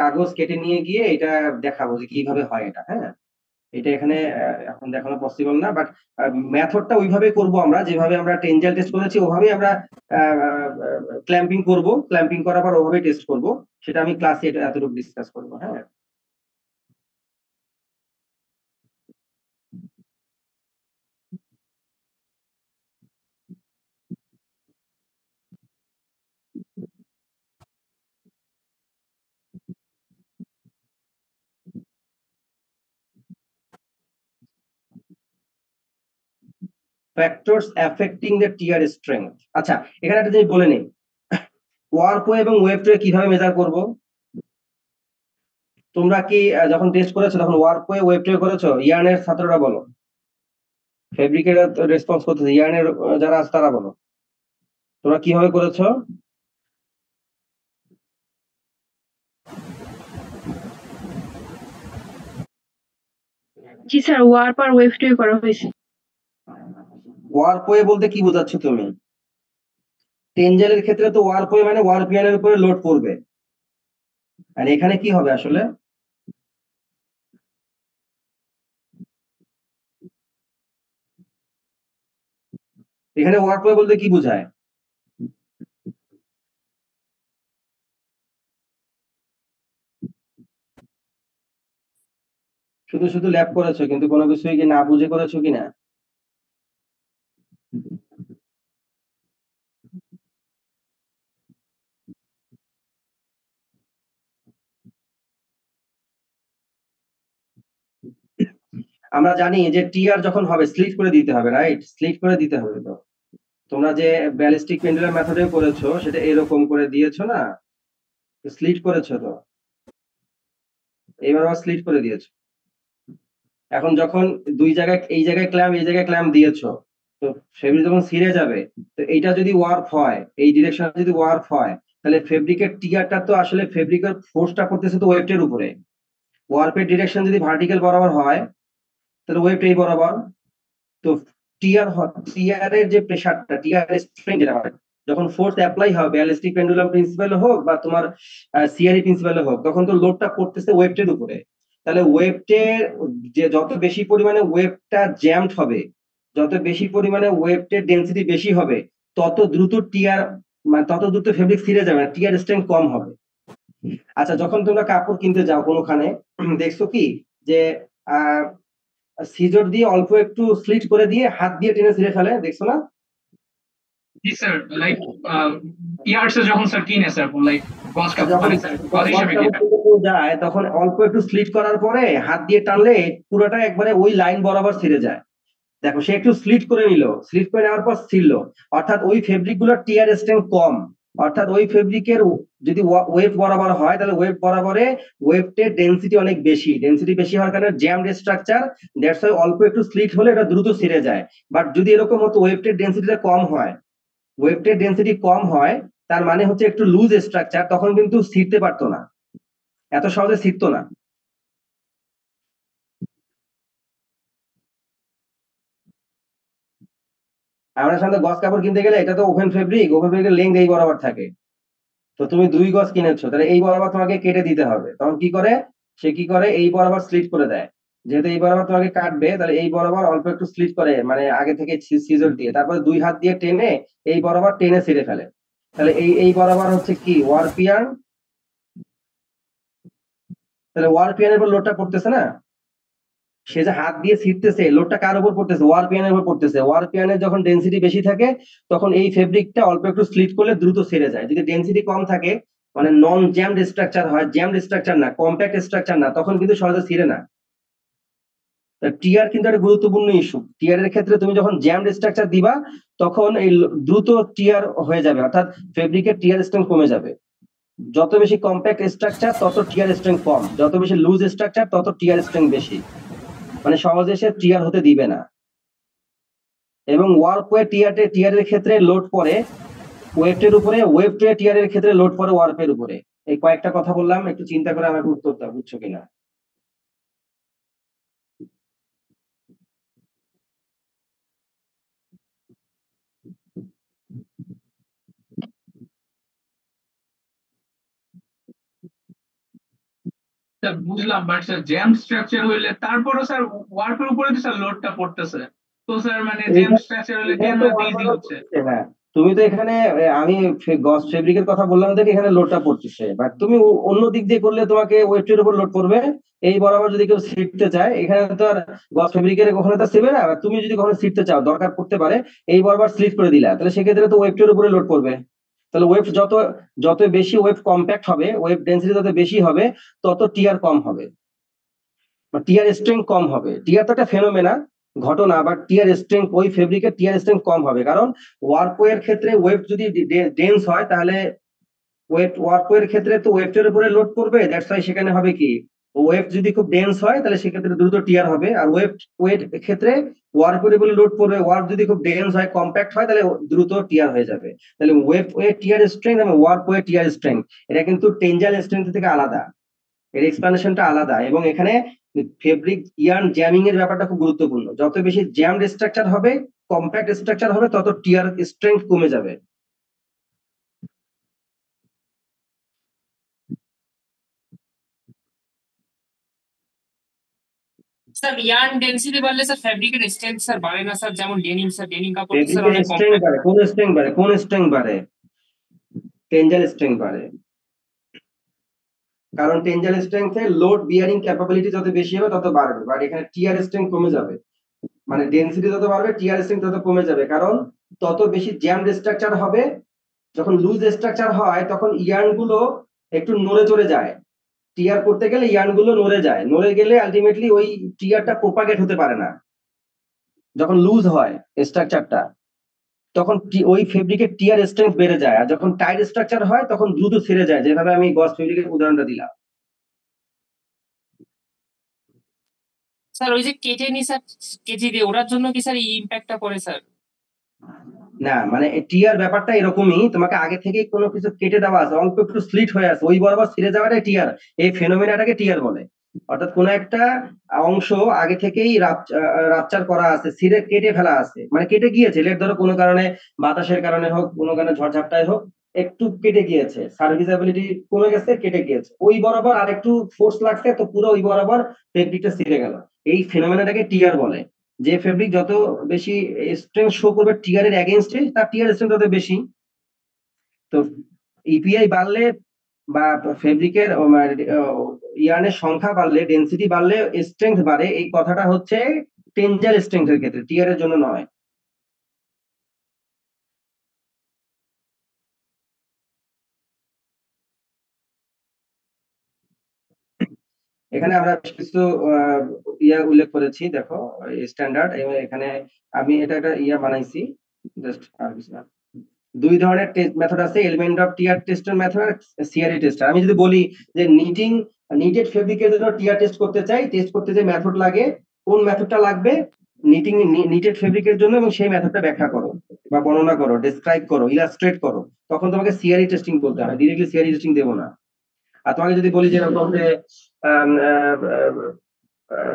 Speaker 1: কাগজ কেটে নিয়ে গিয়ে এটা দেখাবো যে কিভাবে হয় এটা। হ্যাঁ, এটা এখানে এখন দেখানো পসিবল না, বাট মেথডটা ওইভাবে করব আমরা, যেভাবে আমরা টেনজাল টেস্ট করেছি ওভাবেই আমরা ক্ল্যাম্পিং করব, ক্ল্যাম্পিং করার পর ওভাবে টেস্ট করব। সেটা আমি ক্লাসে এটা এতটুকু ডিসকাস করব। হ্যাঁ, factors affecting the tear strength. আচ্ছা, এখানে একটা জিনিস বলে নেই, ওয়ার্কওয়ে এবং ওয়েবওয়ে কিভাবে মেজার করব? তোমরা কি যখন টেস্ট করেছো তখন ওয়ার্কওয়ে ওয়েবওয়ে করেছো? ইয়ার্নের ছাত্ররা বলো, ফেব্রিকের রেসপন্স করতেছে, ইয়ার্নের যারা আছে তারা বলো, তোমরা কিভাবে করেছো?
Speaker 3: জি স্যার, ওয়ার্প আর ওয়েভটে করা হয়েছে।
Speaker 1: ওয়ার্পওয়ে বলতে কি বোঝাচ্ছ তুমি? টেনজেলের ক্ষেত্রে তো ওয়ার্পওয়ে মানে ওয়ার্পিয়ানের উপরে লোড পড়বে, আর এখানে কি হবে আসলে? এখানে ওয়ার্পওয়ে বলতে কি বোঝায়? শুধু শুধু ল্যাব করেছো, কিন্তু কোনো কিছুই কি না বুঝে করেছো কিনা? আমরা জানি যে টিআর যখন হবে স্লিট করে দিতে হবে, রাইট? স্লিট করে দিতে হবে। তো তোমরা যে ব্যালিস্টিক পেন্ডুলাম মেথডে করেছো সেটা এরকম করে দিয়েছো না, স্লিট করেছো তো, এইবার আবার স্লিট করে দিয়েছো। এখন যখন দুই জায়গায়, এই জায়গায় ক্ল্যাম্প এই জায়গায় ক্ল্যাম্প দিয়েছো, তো ফেব্রিক যখন ছিঁড়ে যাবে, তো এইটা যদি ওয়ার্প হয়, এই ডিরেকশন যদি ওয়ার্প হয়, তাহলে ফেব্রিকের টিয়ারটা তো আসলে ফেব্রিকের ফোর্সটা করতেছে তো ওয়েবটের উপরে। ওয়ার্পের ডিরেকশন যদি ভার্টিক্যাল বরাবর হয়, তাহলে ওয়েবটা এই বরাবর। তো টিয়ার এর যে প্রেসারটা, টিয়ার স্ট্রেন যেটা হয়, যখন ফোর্স অ্যাপ্লাই হবে ব্যালিস্টিক পেন্ডুলাম প্রিন্সিপালে হোক বা তোমার সিআরই প্রিন্সিপালে হোক, তখন তো লোডটা পড়তেছে ওয়েবটের উপরে। তাহলে ওয়েবটের যে যত বেশি পরিমাণে ওয়েবটা জ্যামড হবে, যত বেশি পরিমাণে ওয়েবটের ডেনসিটি বেশি হবে, তত দ্রুত টিয়ার, মানে তত দ্রুত ফেব্রিক ছিঁড়ে যাবে, টিয়ার স্ট্রেন কম হবে। আচ্ছা, যখন তোমরা কাপড় কিনতে যাও কোনোখানে, দেখছো কি যে আহ সিজর দিয়ে অল্প একটু স্লিট করে দিয়ে হাত দিয়ে টেনে ছিঁড়ে ফেলে, দেখছো না?
Speaker 2: জি স্যার, লাইক ইয়ার্স যখন স্যার কিনে স্যার, লাইক গজ কাপ
Speaker 1: যখন
Speaker 2: মানে স্যার গজ হিসেবে
Speaker 1: কাপড়
Speaker 2: কিনে।
Speaker 1: কিনতে কেউ যায়, তখন অল্প একটু স্লিট করার পরে হাত দিয়ে টানলে পুরোটা একবারে ওই লাইন বরাবর ছিঁড়ে যায়। দেখো, সে একটু স্লিট করে নিল, স্লিট করে নেওয়ার পর ছিঁড়লো, অর্থাৎ ওই ফেব্রিক গুলোর টিয়ার স্ট্রেংথ কম। অর্থাৎ ওই ফেব্রিকের যদি ওয়েভ বরাবর হয়, তাহলে ওয়েভ বরাবরে ওয়েভটের ডেনসিটি অনেক বেশি, ডেনসিটি বেশি হওয়ার কারণে জ্যামড স্ট্রাকচার, দ্যাটস ওয়াই অল্প একটু স্লিট হলে এটা দ্রুত ছিঁড়ে যায়। বাট যদি এরকম হতো ওয়েভটের ডেনসিটিটা কম হয়, ওয়েভটের ডেনসিটি কম হয়, তার মানে হচ্ছে একটু লুজ স্ট্রাকচার, তখন কিন্তু ছিঁড়তে পারতো না, এত সহজে ছিঁড়তো না। আমরা সামনে গজ কাপড় কিনতে গেলে, এটা তো ওপেন ফেব্রিক, ওপেন ফেব্রিকের লেন্থ এই বরাবর থাকে। তো তুমি 2 গজ কিনেছো, তাহলে এই বরাবর তোমাকে কেটে দিতে হবে। তখন কি করে, সে কি করে, এই বরাবর স্লিট করে দেয়। যেহেতু এই বরাবর তোমাকে কাটবে, তাহলে এই বরাবর অল্প একটু স্লিট করে, মানে আগে থেকে সিজর দিয়ে, তারপরে 2 হাত দিয়ে টেনে এই বরাবর টেনে ছিঁড়ে ফেলে। তাহলে এই বরাবর হচ্ছে কি ওয়ারপিয়ান। তাহলে ওয়ারপিয়ানের উপর লোডটা পড়তেছে না, সে যে হাত দিয়ে ছিঁড়তেছে, লোডটা কার উপর পড়তেছে? ওয়ারপিয়ানের উপর পড়তেছে। ওয়ারপিয়ানের যখন ডেনসিটি বেশি থাকে, তখন এই ফেব্রিকটা অল্প একটু স্লিট করলে দ্রুত ছেড়ে যায়। যদি ডেনসিটি কম থাকে, মানে নন জ্যামড স্ট্রাকচার হয়, জ্যামড স্ট্রাকচার না, কম্প্যাক্ট স্ট্রাকচার না, তখন কিন্তু সহজে ছিঁড়ে না। টিয়ার কিন্তু একটা গুরুত্বপূর্ণ ইস্যু। টিয়ার এর ক্ষেত্রে তুমি যখন জ্যামড স্ট্রাকচার দিবা, তখন এই দ্রুত টিয়ার হয়ে যাবে, অর্থাৎ ফেব্রিকের টিয়ার স্ট্রেংথ কমে যাবে। যত বেশি কম্প্যাক্ট স্ট্রাকচার, তত টিয়ার স্ট্রেংথ কম, যত বেশি লুজ স্ট্রাকচার, তত টিয়ার স্ট্রেংথ বেশি। মানে সহজে সে টিয়ার হতে দিবে না। এবং ওয়ার্পওয়ে টিয়ারের ক্ষেত্রে লোড পড়ে ওয়েবটের উপরে, ওয়েবটে টিয়ারের ক্ষেত্রে লোড পড়ে ওয়ার্পের উপরে। এই কয়েকটা কথা বললাম, একটু চিন্তা করে আমাকে উত্তর দাও, বুঝছো কিনা?
Speaker 2: স্যার বুঝলাম, বাট স্যার জ্যাম স্ট্রাকচার হইলে তারপরও স্যার ওয়ার্কের উপরে তো স্যার লোডটা পড়তেছে। তো স্যার মানে জ্যাম স্ট্রাকচার হলে
Speaker 1: এখানে
Speaker 2: জ্যাম
Speaker 1: তো
Speaker 2: ইজি
Speaker 1: ওয়ার্পারও
Speaker 2: হচ্ছে।
Speaker 1: পড়তেছে, হ্যাঁ। তুমি তো এখানে আমি গস ফেব্রিকের কথা বললাম দেখে এখানে লোডটা পড়তেছে, বাট তুমি অন্য দিক দিয়ে করলে তোমাকে ওয়েবটের উপর লোড পড়বে। এই বরাবর যদি কেউ শিখতে চায়, এখানে তো আর গস ফেব্রিকের কখনো তা সেবে না। আর তুমি যদি কখনো শিখতে চাও, দরকার পড়তে পারে, এই বরাবর স্লিট করে দিলা, তাহলে সেক্ষেত্রে তো ওয়েবটের উপরে লোড পড়বে। তাহলে ওয়েব যত যত বেশি ওয়েব কম্প্যাক্ট হবে, ওয়েব ডেন্সিটি যত বেশি হবে, তত টিয়ার কম হবে, টিয়ার স্ট্রেংথ কম হবে। টিয়ার তো একটা ফেনোমেনা, ঘটনা, বাট টিয়ার স্ট্রেংথ, ওই ফেব্রিকের টিয়ার স্ট্রেংথ কম হবে, কারণ ওয়ার্কওয়ের ক্ষেত্রে ওয়েব যদি ডেন্স হয়, তাহলে ওয়ার্কওয়ের ক্ষেত্রে তো ওয়েবটের উপরে লোড করবে, দ্যাটস ওয়াই সেখানে হবে কি ওয়েভ যদি খুব ডেন্স হয় তাহলে সেক্ষেত্রে দ্রুত টিয়ার হবে, আর ওয়েট ক্ষেত্রে ওয়ার্প উপরে লোড পড়বে, ওয়ার্প যদি খুব ডেন্স হয় কম্প্যাক্ট হয় তাহলে দ্রুত টিয়ার হয়ে যাবে। তাহলে ওয়েভ ওয়েট টিয়ার স্ট্রেংথ এবং ওয়ার্প ওয়েট টিয়ার স্ট্রেংথ এটা কিন্তু টেনজাইল স্ট্রেংথ থেকে আলাদা, এর এক্সপ্লানেশনটা আলাদা। এবং এখানে ফেব্রিক ইয়ার্ন জ্যামিং এর ব্যাপারটা খুব গুরুত্বপূর্ণ, যত বেশি জ্যামড স্ট্রাকচার হবে, কম্প্যাক্ট স্ট্রাকচার হবে, তত টিয়ার স্ট্রেংথ কমে যাবে।
Speaker 4: স্যার ইয়ার্ন ডেনসিটি বাড়লে স্যার ফ্যাব্রিকের স্ট্রেংথ স্যার বাড়ে না স্যার? যেমন ডেনিম স্যার, ডেনিম কাপড় তো স্যার
Speaker 1: ফেব্রিকের
Speaker 4: অনেক
Speaker 1: স্ট্রেংথ
Speaker 4: কম্প্যাক্ট।
Speaker 1: বাড়ে, কোন স্ট্রেংথ বাড়ে? টেনজাইল স্ট্রেংথ বাড়ে, কারণ টেনজাইল স্ট্রেংথে লোড বিয়ারিং ক্যাপাবিলিটি যত বেশি হবে তত বাড়বে, বাট এখানে টিয়ার স্ট্রেংথ কমে যাবে, মানে ডেনসিটি যত বাড়বে টিয়ার স্ট্রেংথ তত কমে যাবে, কারণ তত বেশি জ্যামড স্ট্রাকচার হবে। যখন লুজ স্ট্রাকচার হয় তখন ইয়ার্ন গুলো একটু নড়ে চড়ে যায়, টিয়ার করতে গেলে ইয়ার্ন গুলো নড়ে যায়, নড়ে গেলে আলটিমেটলি ওই টিয়ারটা প্রোপাগেট হতে পারে না। যখন লুজ হয় স্ট্রাকচারটা তখন ওই ফেব্রিকের টিয়ার স্ট্রেংথ বেড়ে যায়, আর যখন টাইট স্ট্রাকচার হয় তখন দ্রুত ছেড়ে যায়, যেভাবে আমি গস ফেব্রিকের উদাহরণটা দিলাম।
Speaker 4: স্যার ওই যে কেটে নি স্যার, কেজি দিয়ে ওটার জন্য কি স্যার এই ইম্প্যাক্টটা করে স্যার?
Speaker 1: না, মানে টিয়ার ব্যাপারটা এরকমই, তোমাকে আগে থেকেই কোনো কিছু কেটে দেওয়া আছে, অল্প একটু স্লিট হয়ে আছে, ওই বরাবর ছিঁড়ে যাওয়াটাই টিয়ার। এই ফেনোমেনাটাকে টিয়ার বলে। অর্থাৎ কোনো একটা অংশ আগে থেকেই রাপচার করা আছে, ছিঁড়ে কেটে ফেলা আছে, মানে কেটে গিয়েছে, লেট ধরো কোনো কারণে বাতাসের কারণে হোক, কোনো কারণে ঝড়ঝাপটায় হোক, একটু কেটে গিয়েছে, সার্ভিসিবিলিটি কমে গেছে, কেটে গিয়েছে, ওই বরাবর আর একটু ফোর্স লাগছে, তো পুরো ওই বরাবর ফেব্রিকটা ছিঁড়ে গেল। এই ফেনোমেনাটাকে টিয়ার বলে। যে ফেব্রিক যত বেশি স্ট্রেংথ শো করবে টিয়ারের এগেইনস্টে, তার টিয়ার স্ট্রেংথ তত বেশি। তো ইপিআই বাড়লে বা ফেব্রিকের ইয়ার্নের সংখ্যা বাড়লে, ডেনসিটি বাড়লে স্ট্রেংথ বাড়ে, এই কথাটা হচ্ছে টেনজাইল স্ট্রেংথের ক্ষেত্রে, টিয়ারের জন্য নয়। এখানে আমরা বেশ কিছু ইয়া উল্লেখ করেছি, দেখো স্ট্যান্ডার্ড, এবং এখানে আমি এটা একটা ইয়া বানাইছি, জাস্ট আর কিছু না। দুই ধরনের টেস্ট মেথড আছে, এলিমেন্ট অফ টিয়ার টেস্টের মেথড আর সিআরই টেস্টার। আমি যদি বলি যে নিটেড ফেব্রিকের জন্য টিয়ার টেস্ট করতে চাই, টেস্ট করতে যে মেথড লাগে, কোন মেথডটা লাগবে নিটেড ফেব্রিকের জন্য, এবং সেই মেথডটা ব্যাখ্যা করো বা বর্ণনা করো, ডেসক্রাইব করো, ইলাস্ট্রেট করো, তখন তোমাকে সিআরই টেস্টিং বলতে হয়, ডিরেক্টলি সিআরই টেস্টিং দেবো না। আর তোমাকে যদি বলি যে এরকম যে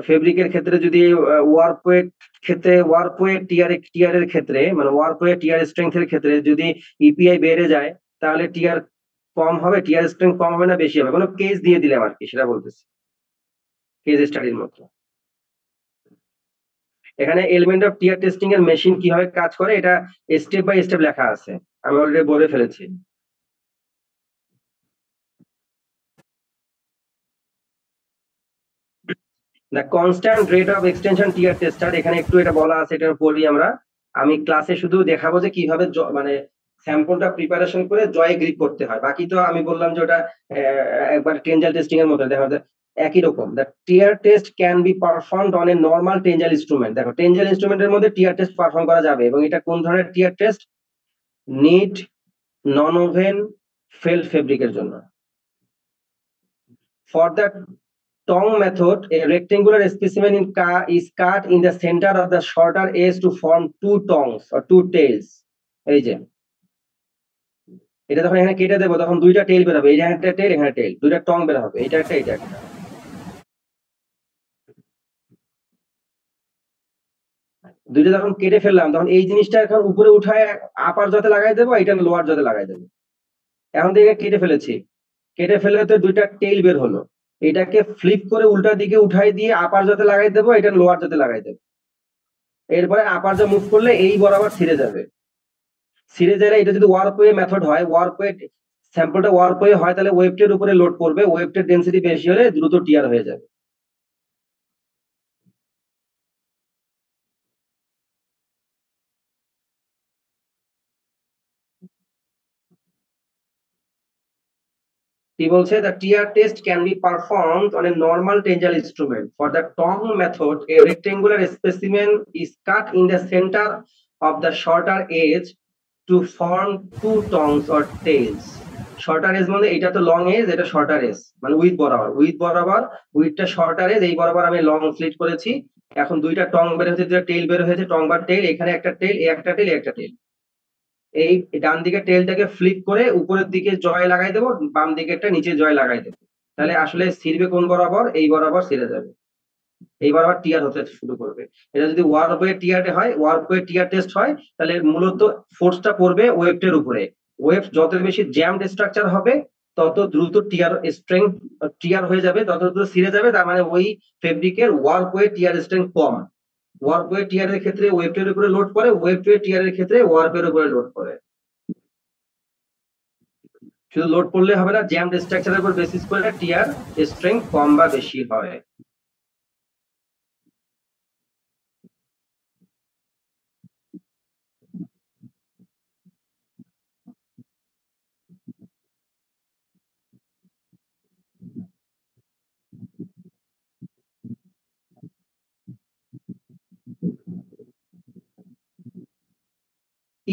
Speaker 1: ফেব্রিকের ক্ষেত্রে যদি ওয়ার্কওয়েট ক্ষেত্রে, ওয়ার্কওয়েট টিয়ারের ক্ষেত্রে, মানে ওয়ার্কওয়েট টিয়ার স্ট্রেংথের ক্ষেত্রে যদি ইপিআই বেড়ে যায় তাহলে টিয়ার কম হবে, টিয়ার স্ট্রেংথ কম হবে না বেশি হবে, কোনো কেস দিয়ে দিলাম আর কি, সেটা বলতেছি, কেস স্টাডির মতো। এখানে এলিমেন্ট অফ টিয়ার টেস্টিং এর মেশিন কিভাবে কাজ করে এটা স্টেপ বাই স্টেপ লেখা আছে, আমি অলরেডি বলে ফেলেছি। The constant rate of extension tear tester, এখানে একটু এটা বলা আছে, এটা বলি আমরা। আমি ক্লাসে শুধু দেখাবো যে কিভাবে মানে স্যাম্পলটা প্রিপারেশন করে জয় গ্রিপ করতে হয়, বাকি তো আমি বললাম যে ওটা একবার টেনজাইল টেস্টিং এর মতো, দেখা যায় একই রকম। The tear test can be performed on a normal tensile instrument. দেখো টেনজাইল ইনস্ট্রুমেন্টের মধ্যে টিয়ার টেস্ট পারফর্ম করা যাবে, এবং এটা কোন ধরনের tear test? Knit, non woven, felt ফেব্রিকের জন্য। For the tongue method, a rectangular specimen is cut in the center of the shorter edge to form two tongues or two tails. এই যে এটা যখন এখানে কেটে দেবো তখন দুইটা টেল বের হবে, এইটা একটা টেল, এখানে টেল, দুইটা টং বের হবে, এটা একটা এটা একটা। দুইটা যখন কেটে ফেললাম তখন এই জিনিসটা এখন উপরে উঠায় আপার জতে লাগাই দেবো, এটা লোয়ার জতে লাগাই দেবো। এখন থেকে কেটে ফেলেছি, কেটে ফেলে তো দুইটা টেল বের হলো, এটাকে ফ্লিপ করে উল্টা দিকে উঠাই দিয়ে আপার জতে লাগাই দেবো, এটা লোয়ার জতে লাগাই দেবো। এরপরে আপার জা মুভ করলে এই বরাবর ছিঁড়ে যাবে, ছিঁড়ে গেলে এটা যদি ওয়ার্কওয়ে মেথড হয়, ওয়ার্কওয়ে স্যাম্পলটা ওয়ার্কওয়ে হয়, তাহলে ওয়েবটের উপরে লোড করবে, ওয়েবটের ডেনসিটি বেশি হলে দ্রুত টিয়ার হয়ে যাবে। কি বলছে? the tear test can be performed on a normal tensile instrument. For the tongue method, a rectangular specimen is cut in the center of the shorter edge to form two tongues or tails. Shorter edge মানে এটা তো লং এজ, এটা শর্টার এজ, মানে উইথ বরাবর উইথটা শর্টার এজ, এই বরাবর আমি লং স্লিট করেছি। এখন দুইটা টং বের হয়েছে, দুইটা টেল বের হয়েছে, টং বা টেল, এখানে একটা টেল, একটা টেল, একটা টেল। এই ডান দিকে টেলটাকে ফ্লিপ করে উপরের দিকে জয় লাগাই দেবো, বাম দিকেরটা নিচে জয় লাগাই দেবো, তাহলে আসলে ছিড়বে কোন বরাবর? এই বরাবর ছিঁড়ে যাবে, এই বরাবর টিয়ার হতে শুরু করবে। এটা যদি ওয়ার্পওয়ে টিয়ার হয়, ওয়ার্পওয়ে টিয়ার টেস্ট হয়, তাহলে মূলত ফোর্সটা পড়বে ওয়েভটার উপরে। ওয়েভ যত বেশি জ্যামড স্ট্রাকচার হবে তত দ্রুত টিয়ার স্ট্রেংথ টিয়ার হয়ে যাবে, তত দ্রুত ছিঁড়ে যাবে। তার মানে ওই ফেব্রিকের ওয়ার্পওয়ে টিয়ার স্ট্রেংথ কম। ওয়ার্পওয়ে টিয়ারের ক্ষেত্রে ওয়েভটার উপরে লোড পড়ে, ওয়েভওয়ে টিয়ারের ক্ষেত্রে ওয়ার্পের উপরে লোড পড়ে। শুধু লোড পড়লে হবে না, জ্যামড স্ট্রাকচারের উপর বেসিস করে টিয়ার স্ট্রেংথ কম বা বেশি হয়।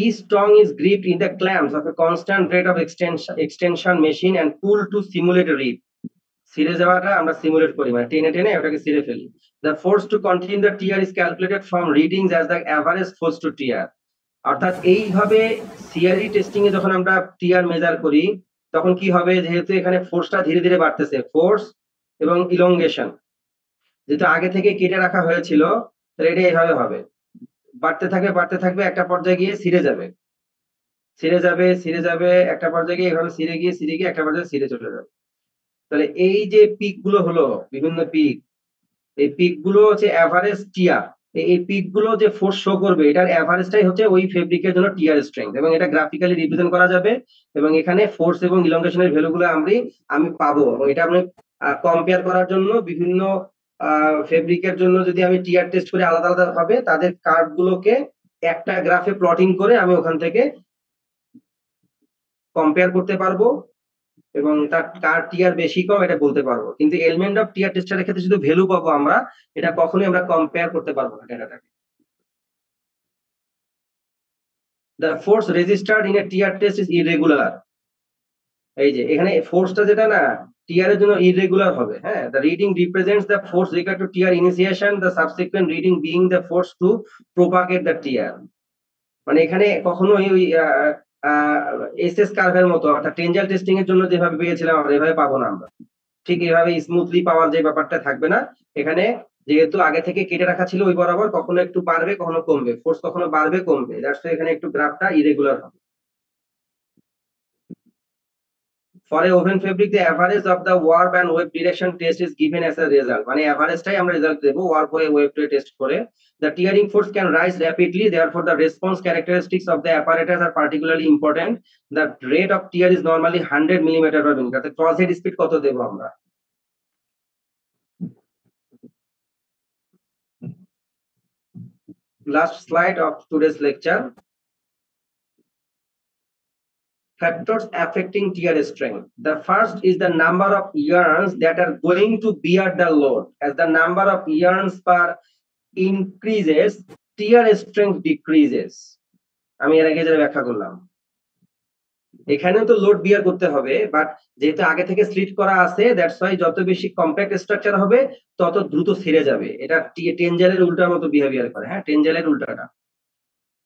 Speaker 1: Each tongue is gripped in the clamps of a constant rate of extension machine and pulled to simulate a rip. ছিঁড়ে যাওয়াটা আমরা সিমুলেট করি, মানে টেনে টেনে ওটাকে ছিঁড়ে ফেলি। The force to continue the tear is calculated from readings as the average force to tear. অর্থাৎ এইভাবে সিআরই টেস্টিং এ যখন আমরা টিয়ার মেজার করি তখন কি হবে, যেহেতু এখানে ফোর্সটা ধীরে ধীরে বাড়তেছে, ফোর্স এবং ইলংগেশন যেহেতু আগে থেকে কেটে রাখা হয়েছিল, তাহলে এটা এইভাবে হবে, বাড়তে থাকবে, একটা পর্যায়ে গিয়ে ছিঁড়ে যাবে, একটা পর্যায়ে গিয়ে এভাবে ছিঁড়ে গিয়ে একটা পর্যায়ে ছিঁড়ে চলে যাবে। তাহলে এই যে পিক গুলো হলো, বিভিন্ন পিক, এই পিক গুলো হচ্ছে এভারেজ টিয়ার। এই পিক গুলো যে ফোর্স শো করবে, এটার এভারেজটাই হচ্ছে ওই ফেব্রিকের জন্য টিয়ার স্ট্রেংথ, এবং এটা গ্রাফিক্যালি রিপ্রেজেন্ট করা যাবে, এবং এখানে ফোর্স এবং ইলংগেশনের ভ্যালুগুলো আমি পাবো, এবং এটা আমি কম্পেয়ার করার জন্য বিভিন্ন ফেব্রিকের জন্য যদি আমি টিয়ার টেস্ট করে আলাদা আলাদা ভাবে তাদের কার্ভ গুলোকে একটা গ্রাফে প্লটিং করে আমি ওখান থেকে কম্পেয়ার করতে পারবো, এবং তার কার টিয়ার বেশি কম এটা বলতে পারবো। কিন্তু এলিমেন্ট অফ টিয়ার টেস্টের ক্ষেত্রে শুধু ভ্যালু পাবো আমরা, এটা কখনোই আমরা কম্পেয়ার করতে পারবো না ডেটাটাকে। The force registered in a tier test is irregular. এই যে এখানে ফোর্সটা যেটা না টিয়ার এর জন্য ইররেগুলার হবে, হ্যাঁ। The reading represents the force required to tier initiation, the subsequent reading being the force to propagate the tier. মানে এখানে কখনোই ওই এসএস কার্ভের মতো অর্থাৎ টেনজাল টেস্টিং এর জন্য যেভাবে পেয়েছিলাম আমরা এভাবে পাবো না আমরা, ঠিক এইভাবে স্মুথলি পাওয়ার যে ব্যাপারটা থাকবে না। এখানে যেহেতু আগে থেকে কেটে রাখা ছিল ওই বরাবর, কখনো একটু বাড়বে কখনো কমবে, ফোর্স কখনো বাড়বে কমবে, দ্যাটস ওয়াই এখানে একটু গ্রাফটা ইরেগুলার হবে। For a woven fabric, the average of the warp and wave direction test is given as a result. মানে অ্যাভারেজটাই আমরা রেজাল্ট দেব ওয়ার্প হয়ে ওয়েভ টেস্ট করে। The tearing force can rise rapidly, therefore the response characteristics of the apparatus are particularly important. The rate of tear is normally 100 millimeter per minute. তাতে ক্রস হেড স্পিড কত দেব আমরা? Last slide of today's lecture. Factors affecting tear strength. The first is the number of yarns that are going to bear the load. As the number of yarns per increases, tear strength decreases. আমি এর আগে যেটা ব্যাখ্যা করলাম, এখানেও তো লোড বিয়ার করতে হবে, বাট যেহেতু আগে থেকে স্লিট করা আছে, দ্যাটস ওয়াই যত বেশি কম্প্যাক্ট স্ট্রাকচার হবে তত দ্রুত ছিঁড়ে যাবে। এটা টেনজালের উল্টার মতো বিহেভিয়ার করে, হ্যাঁ, টেনজালের উল্টাটা।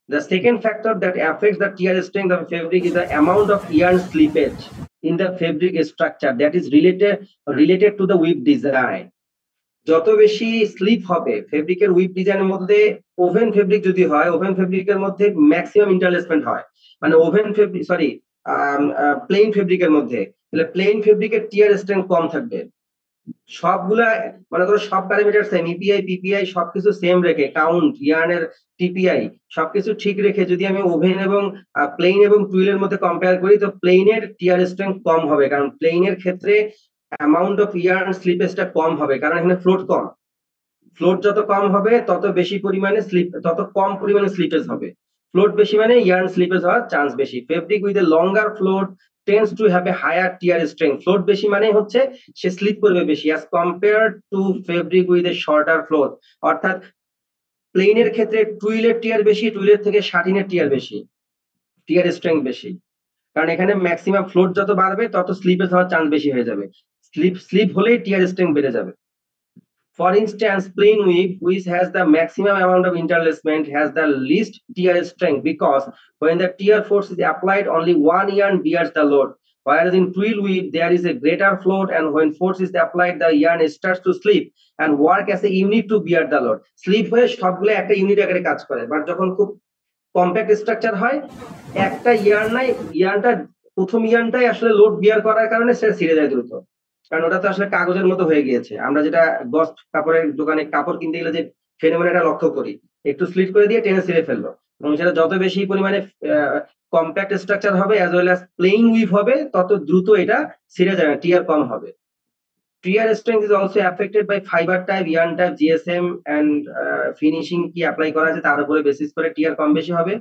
Speaker 1: The second factor that affects the tear strength of fabric is the amount of yarn slippage in the fabric structure that is related to the weave design. যত বেশি স্লিপ হবে ফেব্রিকের উইভ ডিজাইনের মধ্যে, ওভেন ফেব্রিক যদি হয়, ওভেন ফেব্রিকের মধ্যে ম্যাক্সিমাম ইন্টারলেসমেন্ট হয়, মানে প্লেন ফেব্রিকের মধ্যে, তাহলে প্লেন ফেব্রিকের টিয়ার স্ট্রেংথ কম থাকবে। সবগুলা মনে করো সব প্যারামিটার সেম, ইপিআই পিপিআই সবকিছু সেম রেখে, কাউন্ট, ইয়ার্নের টিপিআই সবকিছু ঠিক রেখে যদি আমি ওভেন এবং প্লেন এবং টুইলের মধ্যে কম্পেয়ার করি, তো প্লেনের টিয়ার স্ট্রেংথ কম হবে, কারণ প্লেনের ক্ষেত্রে অ্যামাউন্ট অফ ইয়ার্ন স্লিপেজটা কম হবে, কারণ এখানে ফ্লোট কম। ফ্লোট যত কম হবে তত বেশি পরিমাণে তত কম পরিমাণে স্লিপেজ হবে। ফ্লোট বেশি মানে ইয়ার্ন স্লিপেজ হওয়ার চান্স বেশি। Fabric with a longer float tends to have a higher tear strength. Float বেশি মানে হচ্ছে সে স্লিপ করবে বেশি, as compared to fabric with a shorter float. অর্থাৎ প্লেনের ক্ষেত্রে টুইলের টিয়ার বেশি, টুইলের থেকে শাটিনের টিয়ার বেশি। টিয়ার স্ট্রেংথ বেশি, কারণ এখানে ম্যাক্সিমাম ফ্লোট যত বাড়বে তত স্লিপে হওয়ার চান্স বেশি হয়ে যাবে। স্লিপ হলেই টিয়ার স্ট্রেংথ বেড়ে যাবে। For instance, plain weave, which has the maximum amount of interlacement, has the least tear strength because when the tear force is applied, only one yarn bears the load. Whereas in twill weave, there is a greater float, and when force is applied, the yarn starts to slip and work as a unit to bear the load. Slip হয়ে সবগুলো একটা ইউনিট আকারে কাজ করে, বাট যখন খুব কম্প্যাক্ট স্ট্রাকচার হয়, একটা ইয়ার্নটা প্রথম ইয়ার্নটাই আসলে লোড বিয়ার করার কারণে সেটা ছিঁড়ে যায় দ্রুত, কারণ ওটা তো আসলে কাগজের মতো হয়ে গিয়েছে। আমরা যেটা গস কাপড়ের দোকানে কাপড় কিনতে গেলে যে ফেনোমেননটা লক্ষ্য করি, একটু স্লিট করে দিয়ে টেনে ছিঁড়ে ফেললো, এবং সেটা যত বেশি পরিমাণে কম্প্যাক্ট স্ট্রাকচার হবে as well as playing we've হবে, তত দ্রুত এটা ছিঁড়ে যাবে, টিয়ার কম হবে। Tear strength is also affected by fiber type, yarn type, GSM and finishing কি অ্যাপ্লাই করা আছে তার উপরে বেসিস করে টিয়ার কম বেশি হবে।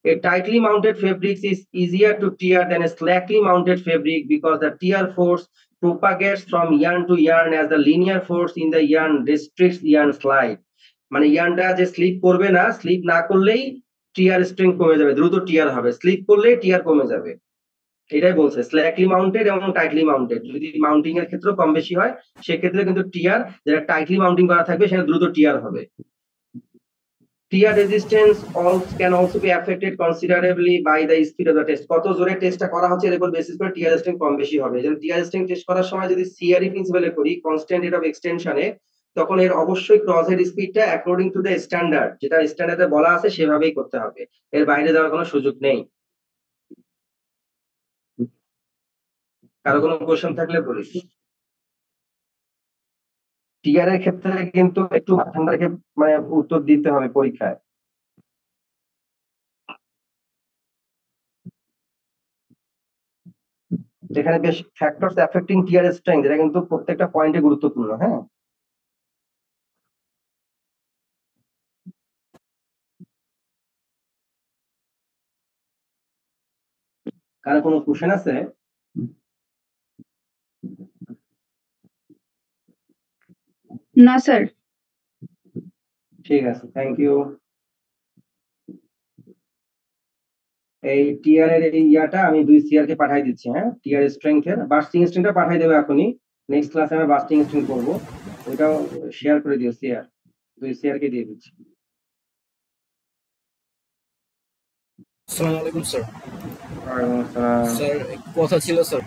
Speaker 1: A tightly mounted fabric is easier to tear than a slackly mounted fabric because the tear force propagates from yarn to yarn as the linear force in the yarn restricts yarn slide. মানে ইয়ার্নটা যে স্লিপ করবে না, স্লিপ না করলেই টিয়ার স্ট্রেংথ কমে যাবে, দ্রুত টিয়ার হবে, স্লিপ করলেই টিয়ার কমে যাবে। এটাই বলছে স্ল্যাকলি মাউন্টেড এবং টাইটলি মাউন্টেড, যদি মাউন্টিং এর ক্ষেত্রে কম বেশি হয় সেক্ষেত্রে কিন্তু টিয়ার, যেটা টাইটলি মাউন্টিং করা থাকবে সেটা দ্রুত টিয়ার হবে। Tear resistance can also be affected considerably by the speed of the test. কত জোরে টেস্টটা করা হচ্ছে এর উপর বেসিস করে টিয়ার স্ট্রেংথ কম বেশি হবে। যেমন টিয়ার স্ট্রেংথ টেস্ট করার সময় যদি সিআরই প্রিন্সিপালে করি, কনস্ট্যান্ট রেট অফ এক্সটেনশনে, তখন এর অবশ্যই ক্রস হেড স্পিডটা অ্যাকর্ডিং টু দ্য স্ট্যান্ডার্ড, যেটা স্ট্যান্ডার্ডে বলা আছে সেভাবেই করতে হবে, এর বাইরে যাওয়ার কোনো সুযোগ নেই। কারো কোনো কোশ্চেন থাকলে বলিস। টিআর এর ক্ষেত্রে কিন্তু একটু ঠান্ডা রেখে মানে উত্তর দিতে হবে পরীক্ষায়। এখানে বেশ ফ্যাক্টরস অ্যাফেক্টিং টিআর স্ট্রেংথ, এটা কিন্তু প্রত্যেকটা পয়েন্টে গুরুত্বপূর্ণ। হ্যাঁ, কারো কোনো কোশ্চেন আছে?
Speaker 3: না স্যার।
Speaker 1: ঠিক আছে, থ্যাংক ইউ। এই টিআর এর এই ইয়াটা আমি 2 সিআর কে পাঠিয়ে দিচ্ছি। হ্যাঁ, টিআর স্ট্রেংথের বাস্টিং স্ট্রেংথটা পাঠিয়ে দেবে এখনই, নেক্সট ক্লাসে আমরা বাস্টিং স্ট্রেংথ করব, ওইটাও শেয়ার করে দিও। সিআর 2 সিআর কে দিয়ে দিচ্ছি।
Speaker 5: আসসালামু আলাইকুম স্যার।
Speaker 1: ওয়ালাইকুম আসসালাম।
Speaker 5: স্যার কথা ছিল স্যার।